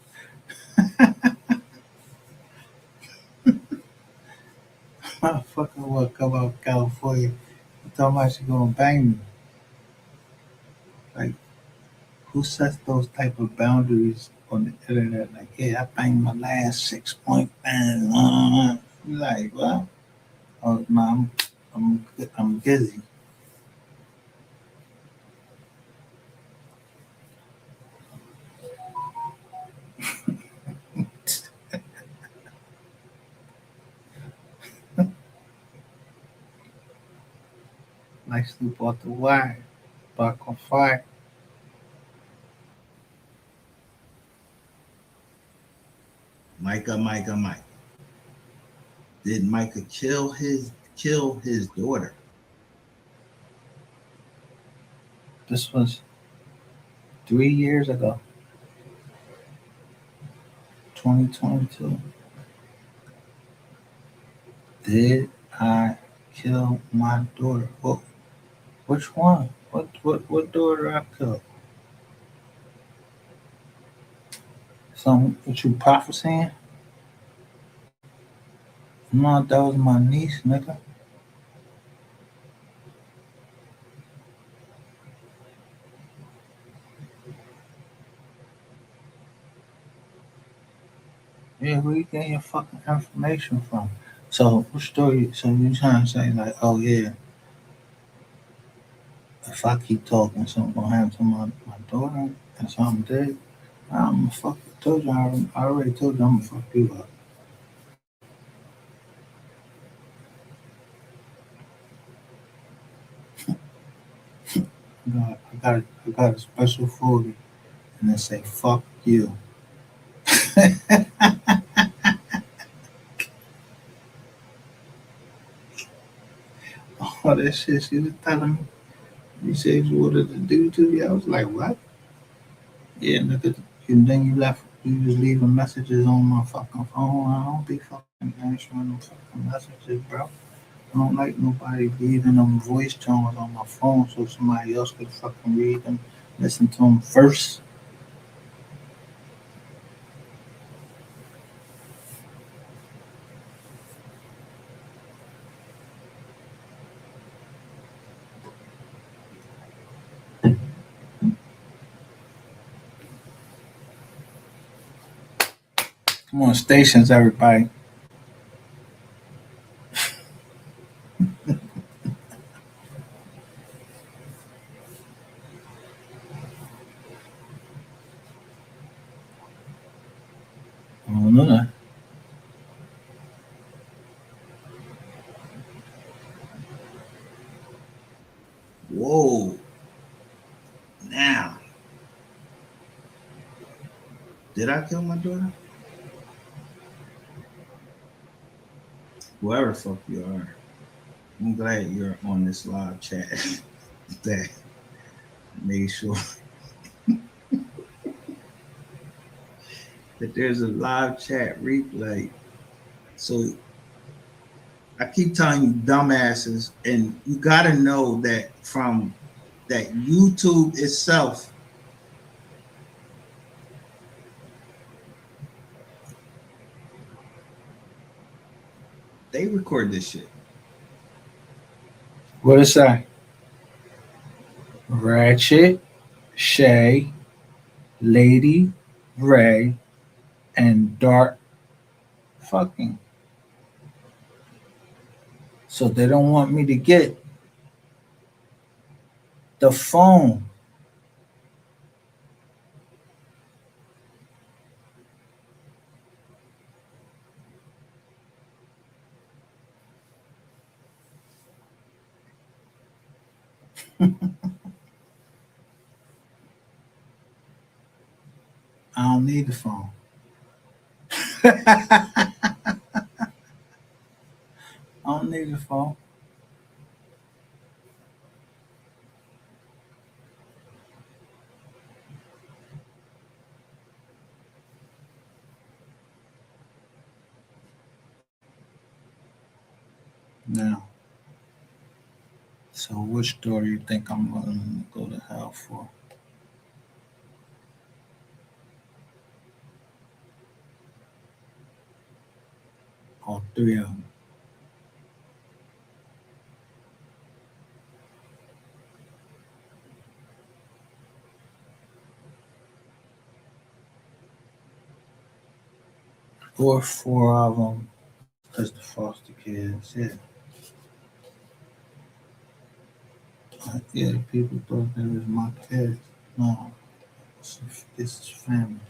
Motherfucker will come out of California. You talking about you gonna bang me. Like, who sets those type of boundaries on the internet? Like, yeah, I banged my last 6 point bang. You like, well, oh, no, I'm busy. Like, sleep off the wire. Back on fire. Micah. Did Micah kill his daughter? This was 3 years ago, 2022. Did I kill my daughter? Which one? What daughter I killed? Some what you prophesying? No, that was my niece, nigga. Yeah, where you getting your fucking information from? So what story? So you trying to say like, oh yeah, if I keep talking, something gonna happen to my daughter and something did? I'm gonna fuck. Told you I already told you I'm gonna fuck you up. I got a special 40 and they say fuck you. All that shit she was telling me. You said you wanted to do to me. I was like, what? Yeah, nigga. And then you left. You was leaving messages on my fucking phone. I don't be fucking answering them fucking messages, bro. I don't like nobody leaving them voice tones on my phone so somebody else could fucking read them, listen to them first. Come on, stations, everybody. I don't know that. Whoa. Now, did I kill my daughter? Whoever the fuck you are, I'm glad you're on this live chat that made sure that there's a live chat replay. So I keep telling you, dumbasses, and you got to know that from that YouTube itself, they record this shit. What it say? Ratchet, Shay, Lady, Ray, and Dark fucking. So they don't want me to get the phone. I don't need the phone. I don't need the phone. Now, so which store do you think I'm going to go to hell for? All three of them. Or four of them, because the foster kids, yeah. Yeah, people thought that was my kids. No, this is family.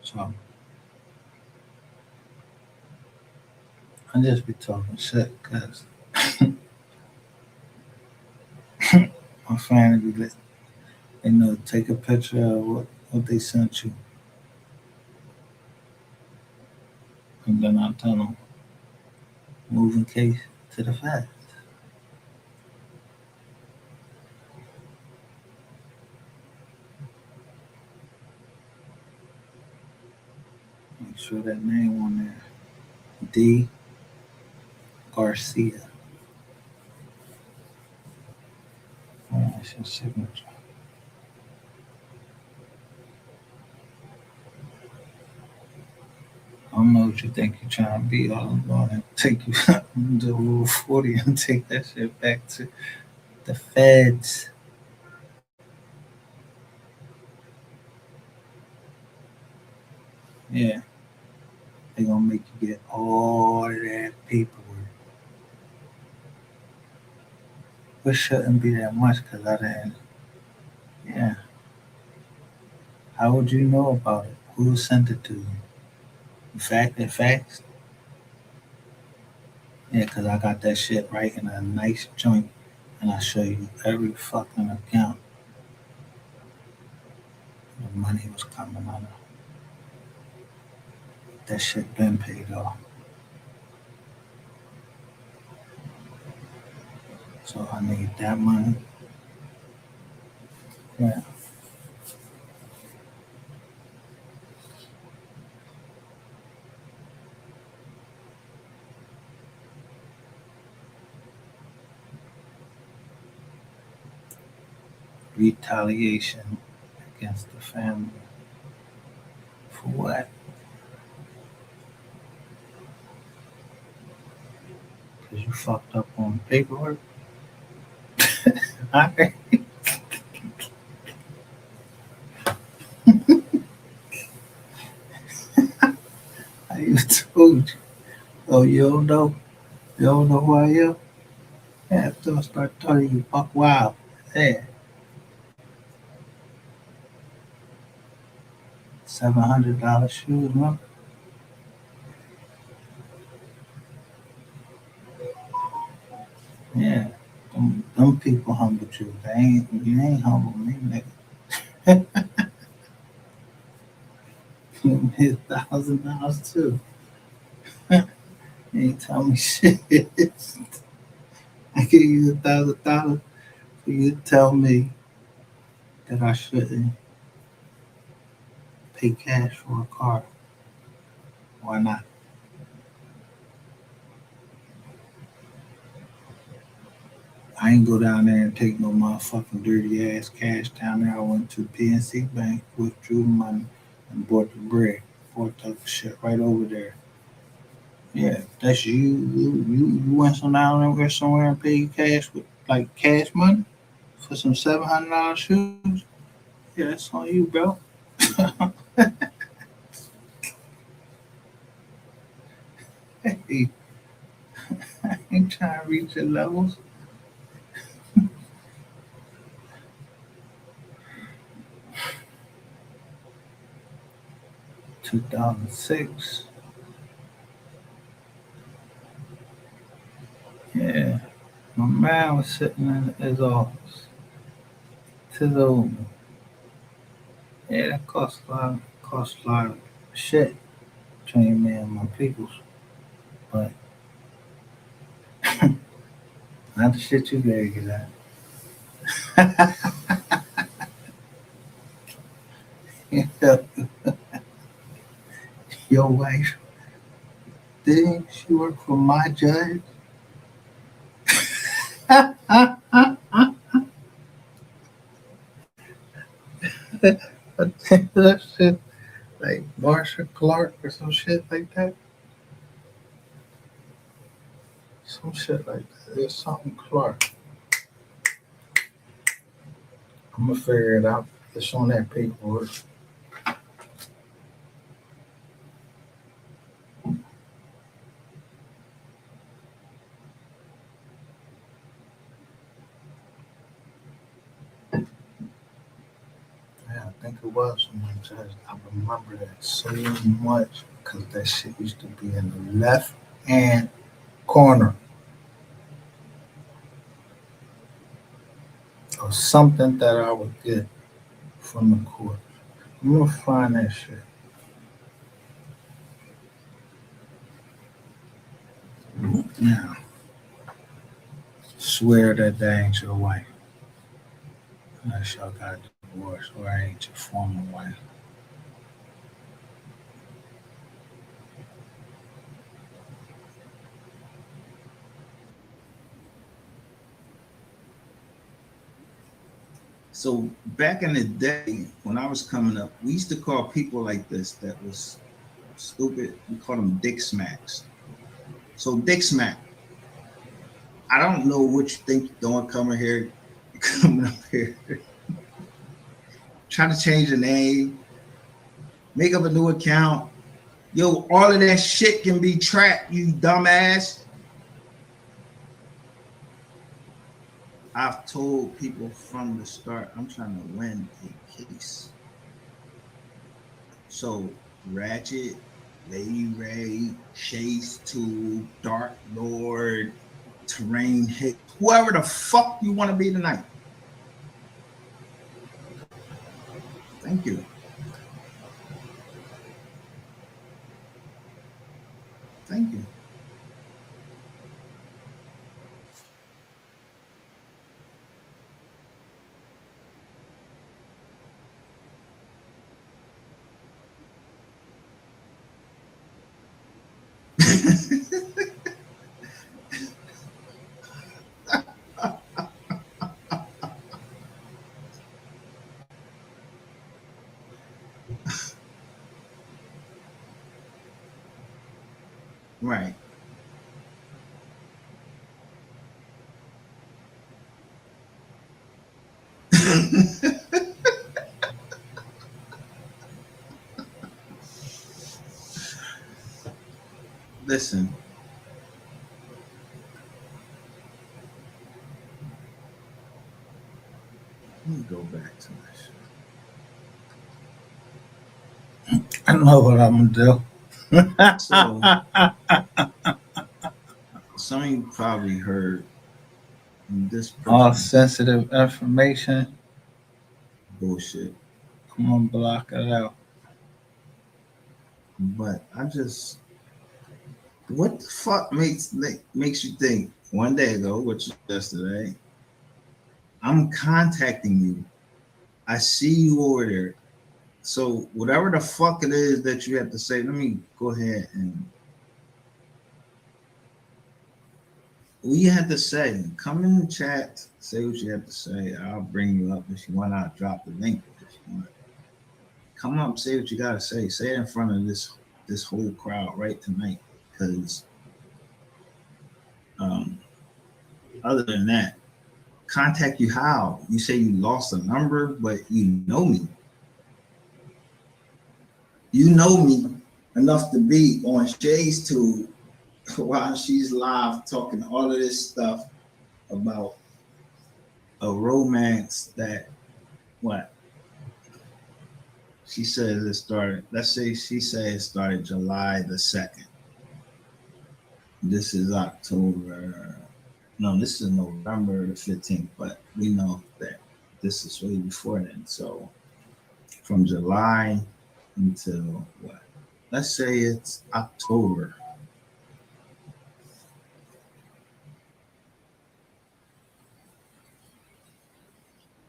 So I just be talking shit because my family be like, take a picture of what they sent you, and then I tell them moving case to the fact. Make sure that name on there, D Garcia. That's your signature. I don't know what you think you're trying to be. I'm going to take you to Rule 40 and take that shit back to the feds. Yeah, they gonna make you get all of that paperwork. Which shouldn't be that much because I didn't. Yeah, how would you know about it? Who sent it to you? The facts? Yeah, because I got that shit right in a nice joint and I show you every fucking account the money was coming out of. That shit been paid off. So I need that money. Yeah. Retaliation against the family. For what? Because you fucked up on paperwork? I even told you. Oh, you don't know? You don't know who I am? Yeah, after I start telling you, fuck wild. Yeah, $700 shoes, man. Yeah, them people humbled you. You ain't humble me, nigga. You made $1,000 too. You ain't tell me shit. I gave you $1,000 for you to tell me that I shouldn't pay cash for a car. Why not? I ain't go down there and take no motherfucking dirty ass cash down there. I went to PNC Bank, withdrew the money, and bought the bread. Bought the shit right over there. Yeah, that's you. You went somewhere and paid cash with like cash money for some $700 shoes. Yeah, that's on you, bro. Hey, I ain't trying to reach your levels. 2006. Yeah, my man was sitting in his office. Tis old. Yeah, that cost a lot of shit between me and my peoples. But not the shit you gotta get at. Your wife, didn't she work for my judge? That shit like Marsha Clark or some shit like that. Some shit like that. There's something Clark. I'm gonna figure it out. It's on that paperwork. Yeah, I think it was on my judge. I remember that so much because that shit used to be in the left hand corner of something that I would get from the court. I'm gonna find that shit. Yeah. Swear that that ain't your wife. Unless y'all got divorced or I ain't your former wife. So back in the day, when I was coming up, we used to call people like this that was stupid. We called them dick smacks. So dick smack. I don't know what you think you're doing coming here, coming up here, trying to change the name, make up a new account. Yo, all of that shit can be tracked, you dumbass. I've told people from the start, I'm trying to win a case. So Ratchet, Lady Ray, Chase Two, Dark Lord, Terrain Hit, whoever the fuck you want to be tonight. Thank you. Thank you. Right. Listen, let me go back to this. I know what I'm gonna So, do. some of you probably heard this All person's sensitive information, bullshit, I'm gonna block it out. but I just, what the fuck makes you think one day ago, which is yesterday, I'm contacting you. I see you over there. So whatever the fuck it is that you have to say, let me go ahead and what you have to say. Come in the chat, say what you have to say. I'll bring you up if you want. I'll drop the link if you want. Come up, say what you gotta say. Say it in front of this whole crowd right tonight. Because um, other than that, contact you how? You say you lost a number, but you know me. You know me enough to be on Shay's Tube while she's live talking all of this stuff about a romance that what she says it started. Let's say she said it started July the 2nd. This is October. No, this is November the 15th, but we know that this is way before then. So from July until what? Let's say it's October.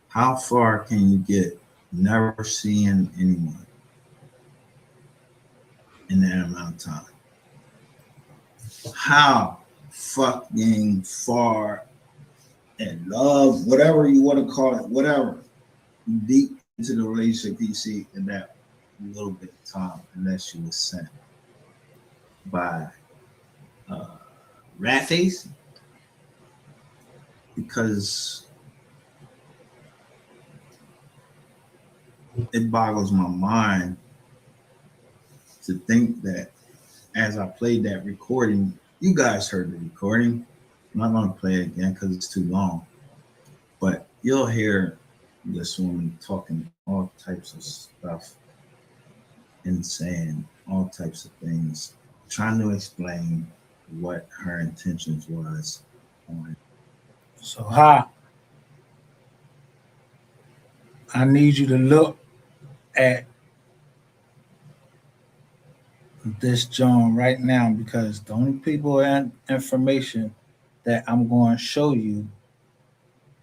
How far can you get never seeing anyone in that amount of time? How fucking far in love, whatever you want to call it, whatever, deep into the relationship you see in that little bit of time, unless you were sent by Ratface? Because it boggles my mind to think that as I played that recording, you guys heard the recording. I'm not going to play it again because it's too long. But you'll hear this woman talking all types of stuff and saying all types of things, trying to explain what her intentions was on. So, I need you to look at this John right now, because the only people and information that I'm going to show you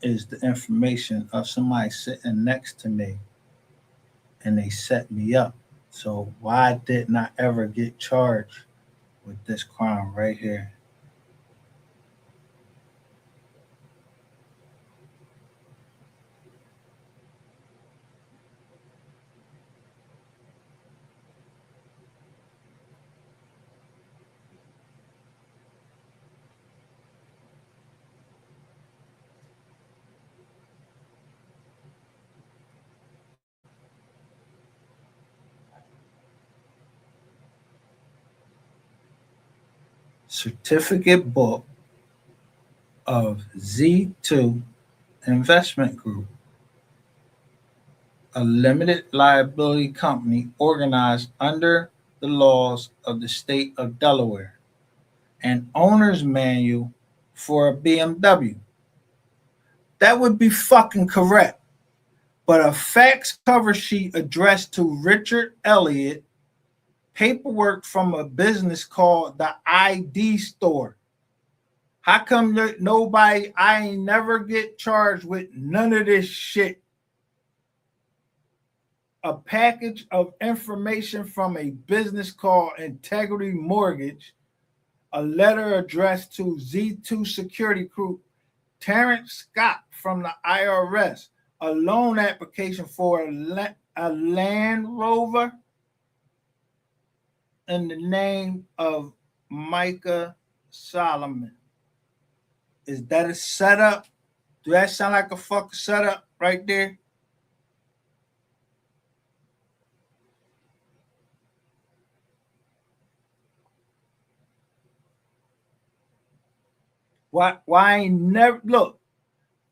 is the information of somebody sitting next to me and they set me up. So why didn't I ever get charged with this crime right here? Certificate book of Z2 Investment Group, a limited liability company organized under the laws of the state of Delaware, an owner's manual for a BMW. That would be fucking correct. But a fax cover sheet addressed to Richard Elliott, paperwork from a business called the ID Store. How come nobody, I ain't never get charged with none of this shit? A package of information from a business called Integrity Mortgage, a letter addressed to Z2 Security Group, Terrence Scott from the IRS, a loan application for a Land Rover in the name of Micah Solomon. Is that a setup? Do that sound like a fucking setup right there? Why I ain't never look?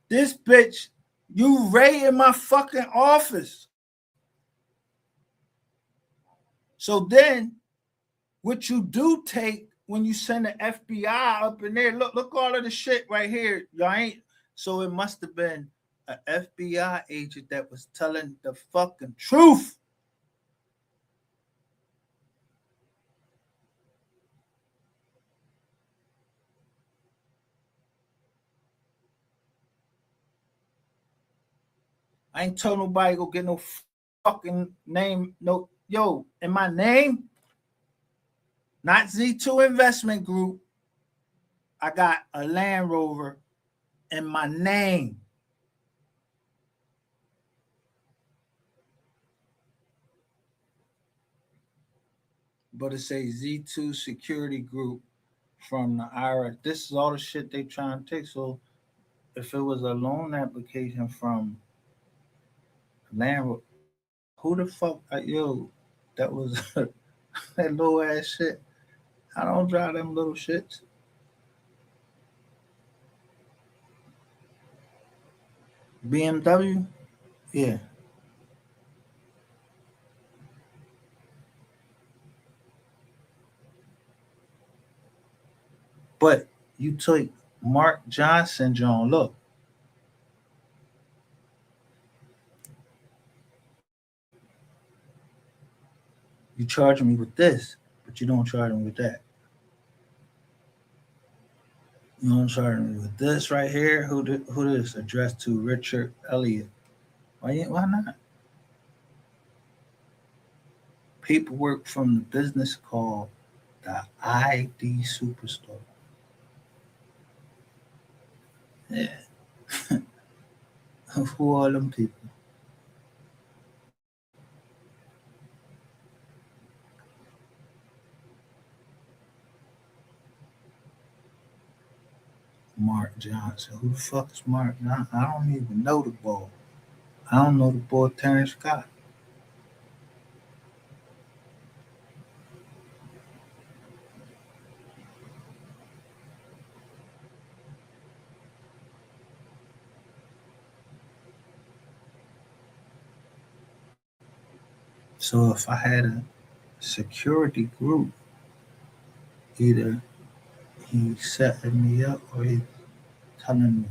This bitch, you raided my fucking office. So then what you do take when you send the FBI up in there, look all of the shit right here. Y'all ain't, so it must have been an FBI agent that was telling the fucking truth. I ain't told nobody go get no fucking name. No, yo, in my name, not Z2 Investment Group, I got a Land Rover in my name. But it says Z2 Security Group from the IRS. This is all the shit they trying to take. So if it was a loan application from landlord, who the fuck, yo, that was that little ass shit. I don't drive them little shits. BMW, yeah. But you took Mark Johnson, John. Look, you charging me with this, but you don't charge me with that. You don't charge me with this right here. Who this addressed to? Richard Elliott. Why not? Paperwork from the business called the ID Superstore. Yeah, who are them people? Mark Johnson. Who the fuck is Mark Johnson? I don't even know the boy. I don't know the boy Terrence Scott. So if I had a security group, either he's setting me up or he's telling me.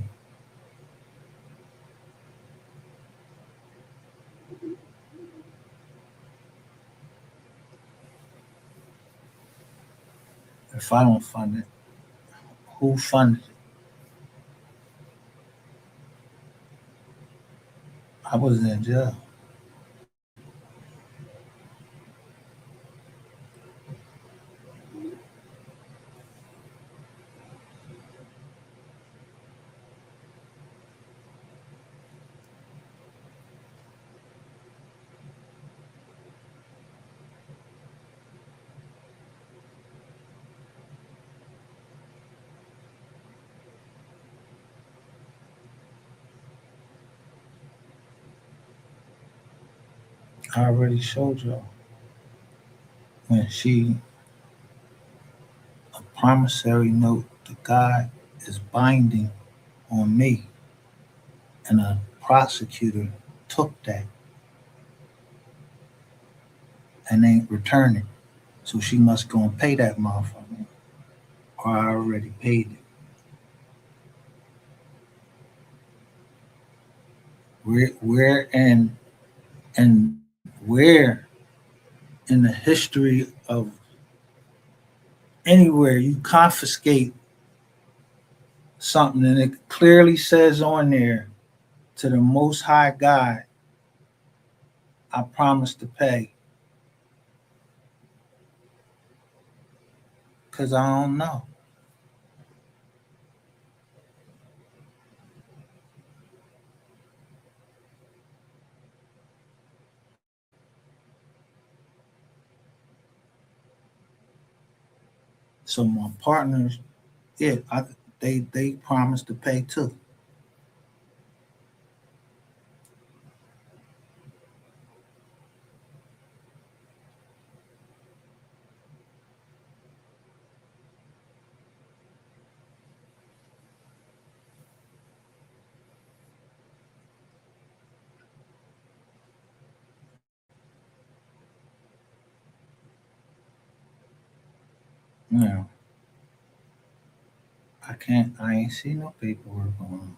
If I don't fund it, who funded it? I was in jail. I already showed y'all when she a promissory note the guy is binding on me and a prosecutor took that and ain't returning. So she must go and pay that motherfucker. Or I already paid it. Where and where in the history of anywhere you confiscate something and it clearly says on there to the most high God, I promise to pay. Cause I don't know. So my partners, yeah, they promised to pay too. You know, I ain't see no paperwork on.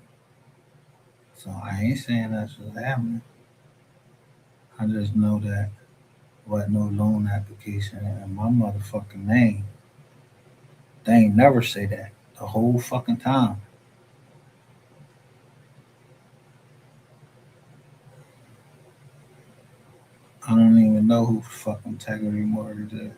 So I ain't saying that's what's happening. I just know that what no loan application in my motherfucking name. They ain't never say that the whole fucking time. I don't even know who fucking Integrity Mortgage is.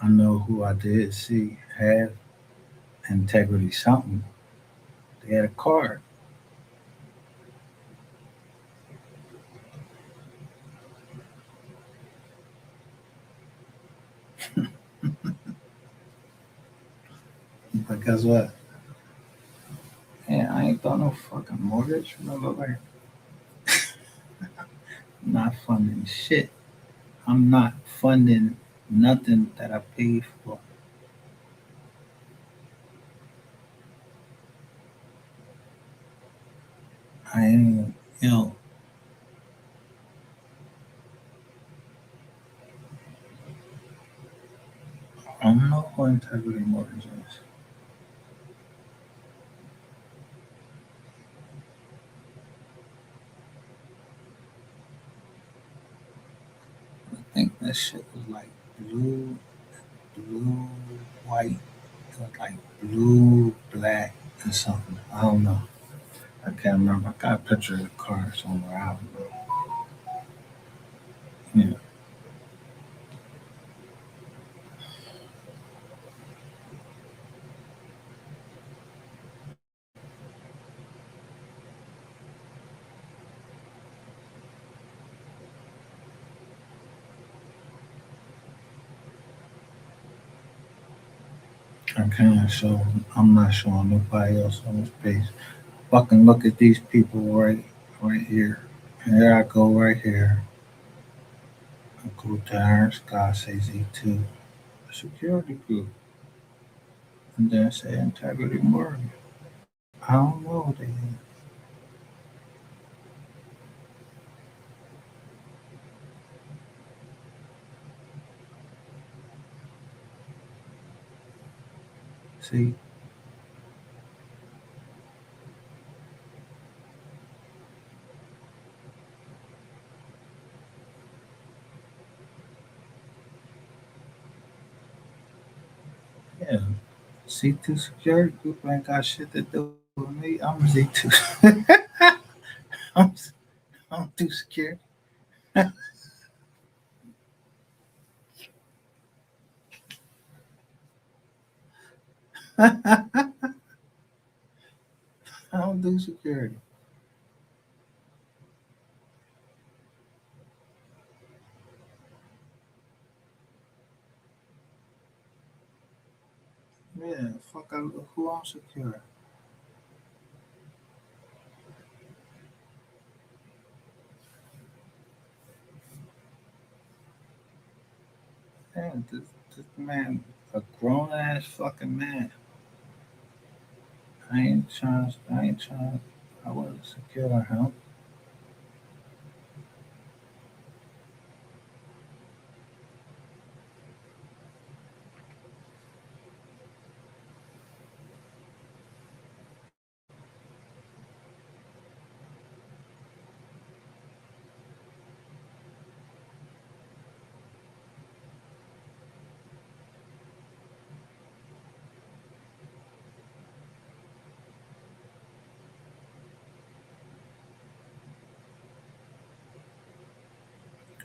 I know who I did see have integrity something. They had a card. But guess what? Yeah, I ain't got no fucking mortgage. Remember, like, I'm not funding shit. I'm not funding nothing that I paid for. I ain't, you know, I don't know what integrity mortgage is. I think that shit was like blue, white. It was like blue, black, and something. I don't know. I can't remember. I got a picture of the car somewhere. I don't know. Yeah, I can't show. I'm not showing nobody else on this page. Fucking look at these people right here. Here I go right here. I go to Iron Sky, say Z2, security group, and then say integrity mortgage. I don't know what they is. See, yeah, Z2 security group ain't got shit to do with me. I'm Z2. I'm, I'm too scared. I don't do security. Yeah, fuck, who I'm secure. Damn, this man, a grown ass fucking man. I ain't trying, I wasn't secure him.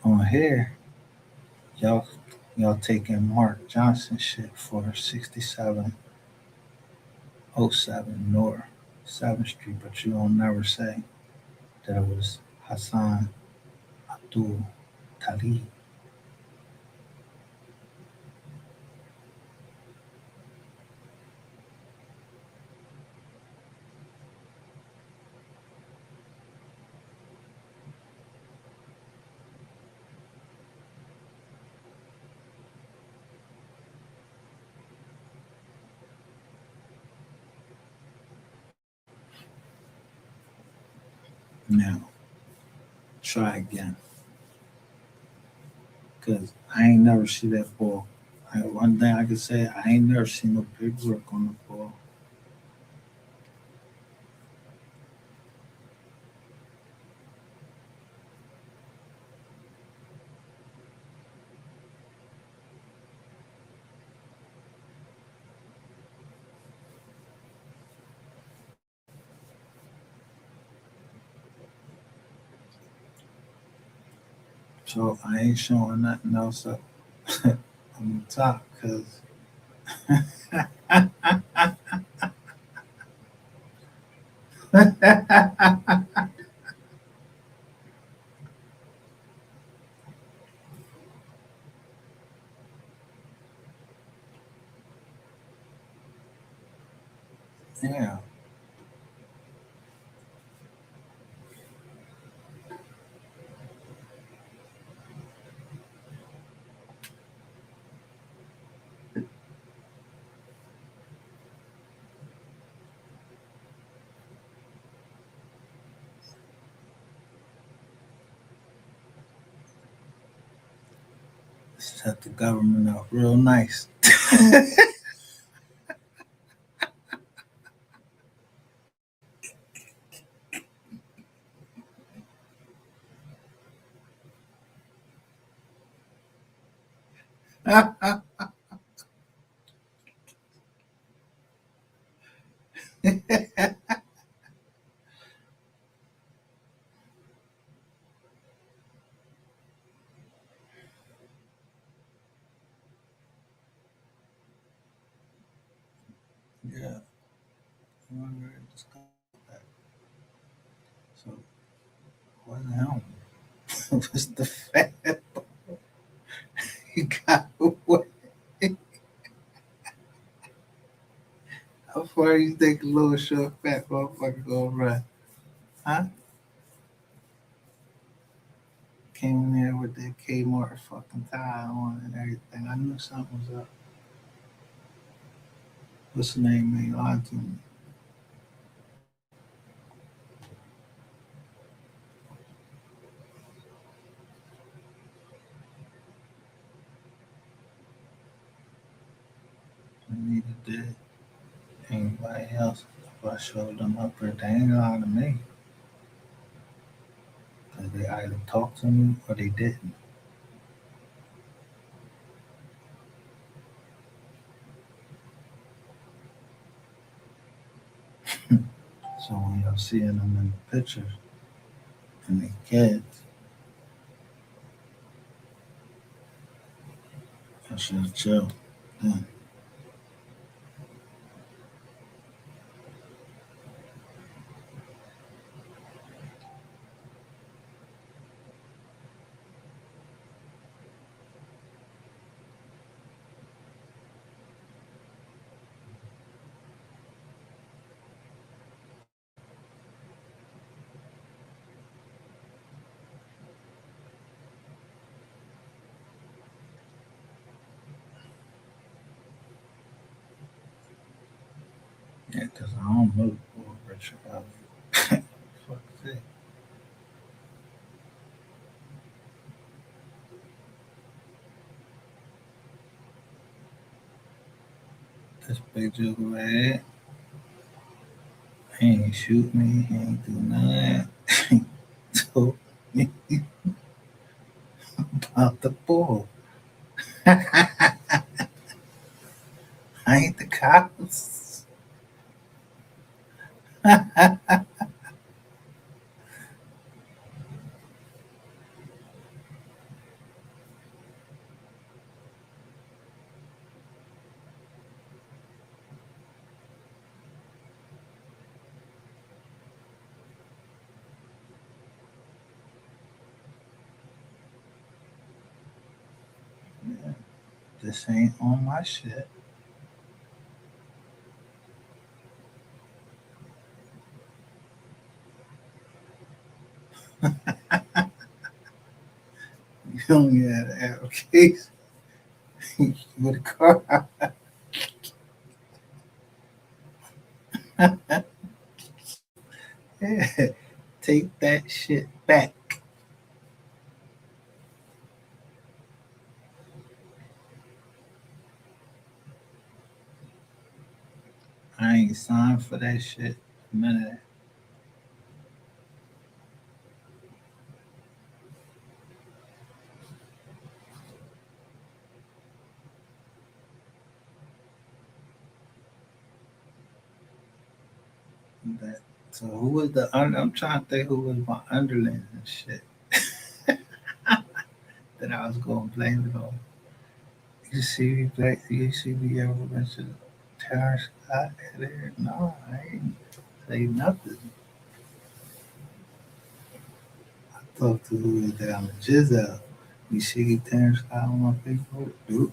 On here, y'all, y'all taking Mark Johnson shit for 6707 North 7th Street, but you don't never say that it was Hassan Abdul Talib. Now, try again, because I ain't never see that ball. One thing I can say, I ain't never seen no big work on the ball. So I ain't showing nothing else up on the top. Cause yeah, set the government up real nice. Yeah, we already discussed that. So what's the hell? What's the fat? You got away. How far you think a little short fat motherfucker gonna run? Huh? Came in there with that Kmart fucking tie on and everything. I knew something was up. What's the name? Ain't lied to me. I needed that. Anybody else? If I showed them up there, they ain't lied to me. Cause they either talked to me or they didn't. So when you're seeing them in the pictures and they kids, I should chill. Yeah. Yeah, because I don't move for Richard Elliott. Fuck that. This big joke right he ain't shoot me, he ain't do none. He told me about the ball. I ain't the cops. This ain't on my shit. You only had an application with a car. Yeah. Take that shit back. I ain't signed for that shit. None of that. That. So who was the I'm trying to think who was my underlings and shit that I was gonna blame it on. You see, like, you see me ever mention Terrence Scott in there? No, I ain't say nothing. I talked to who is down the Giselle. You see Terrence Scott on my Facebook? Dude.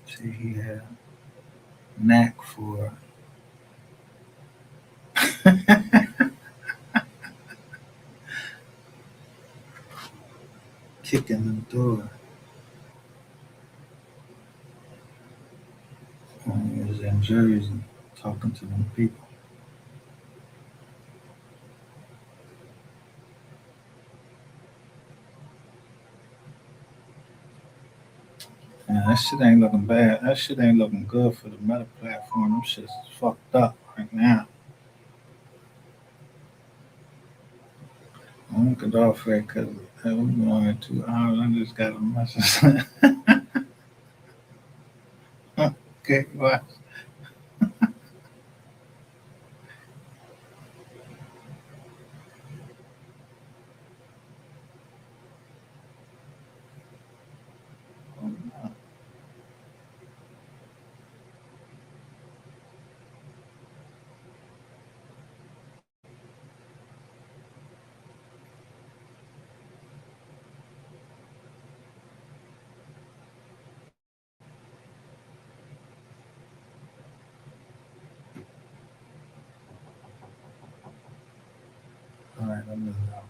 See, he had a knack for kicking the door when he was in Jersey talking to them people. Man, that shit ain't looking bad. That shit ain't looking good for the meta platform. Them shit's fucked up right now. I'm gonna get off here because we've been on here 2 hours. I just got a message. Okay, bye. All right, I'm out.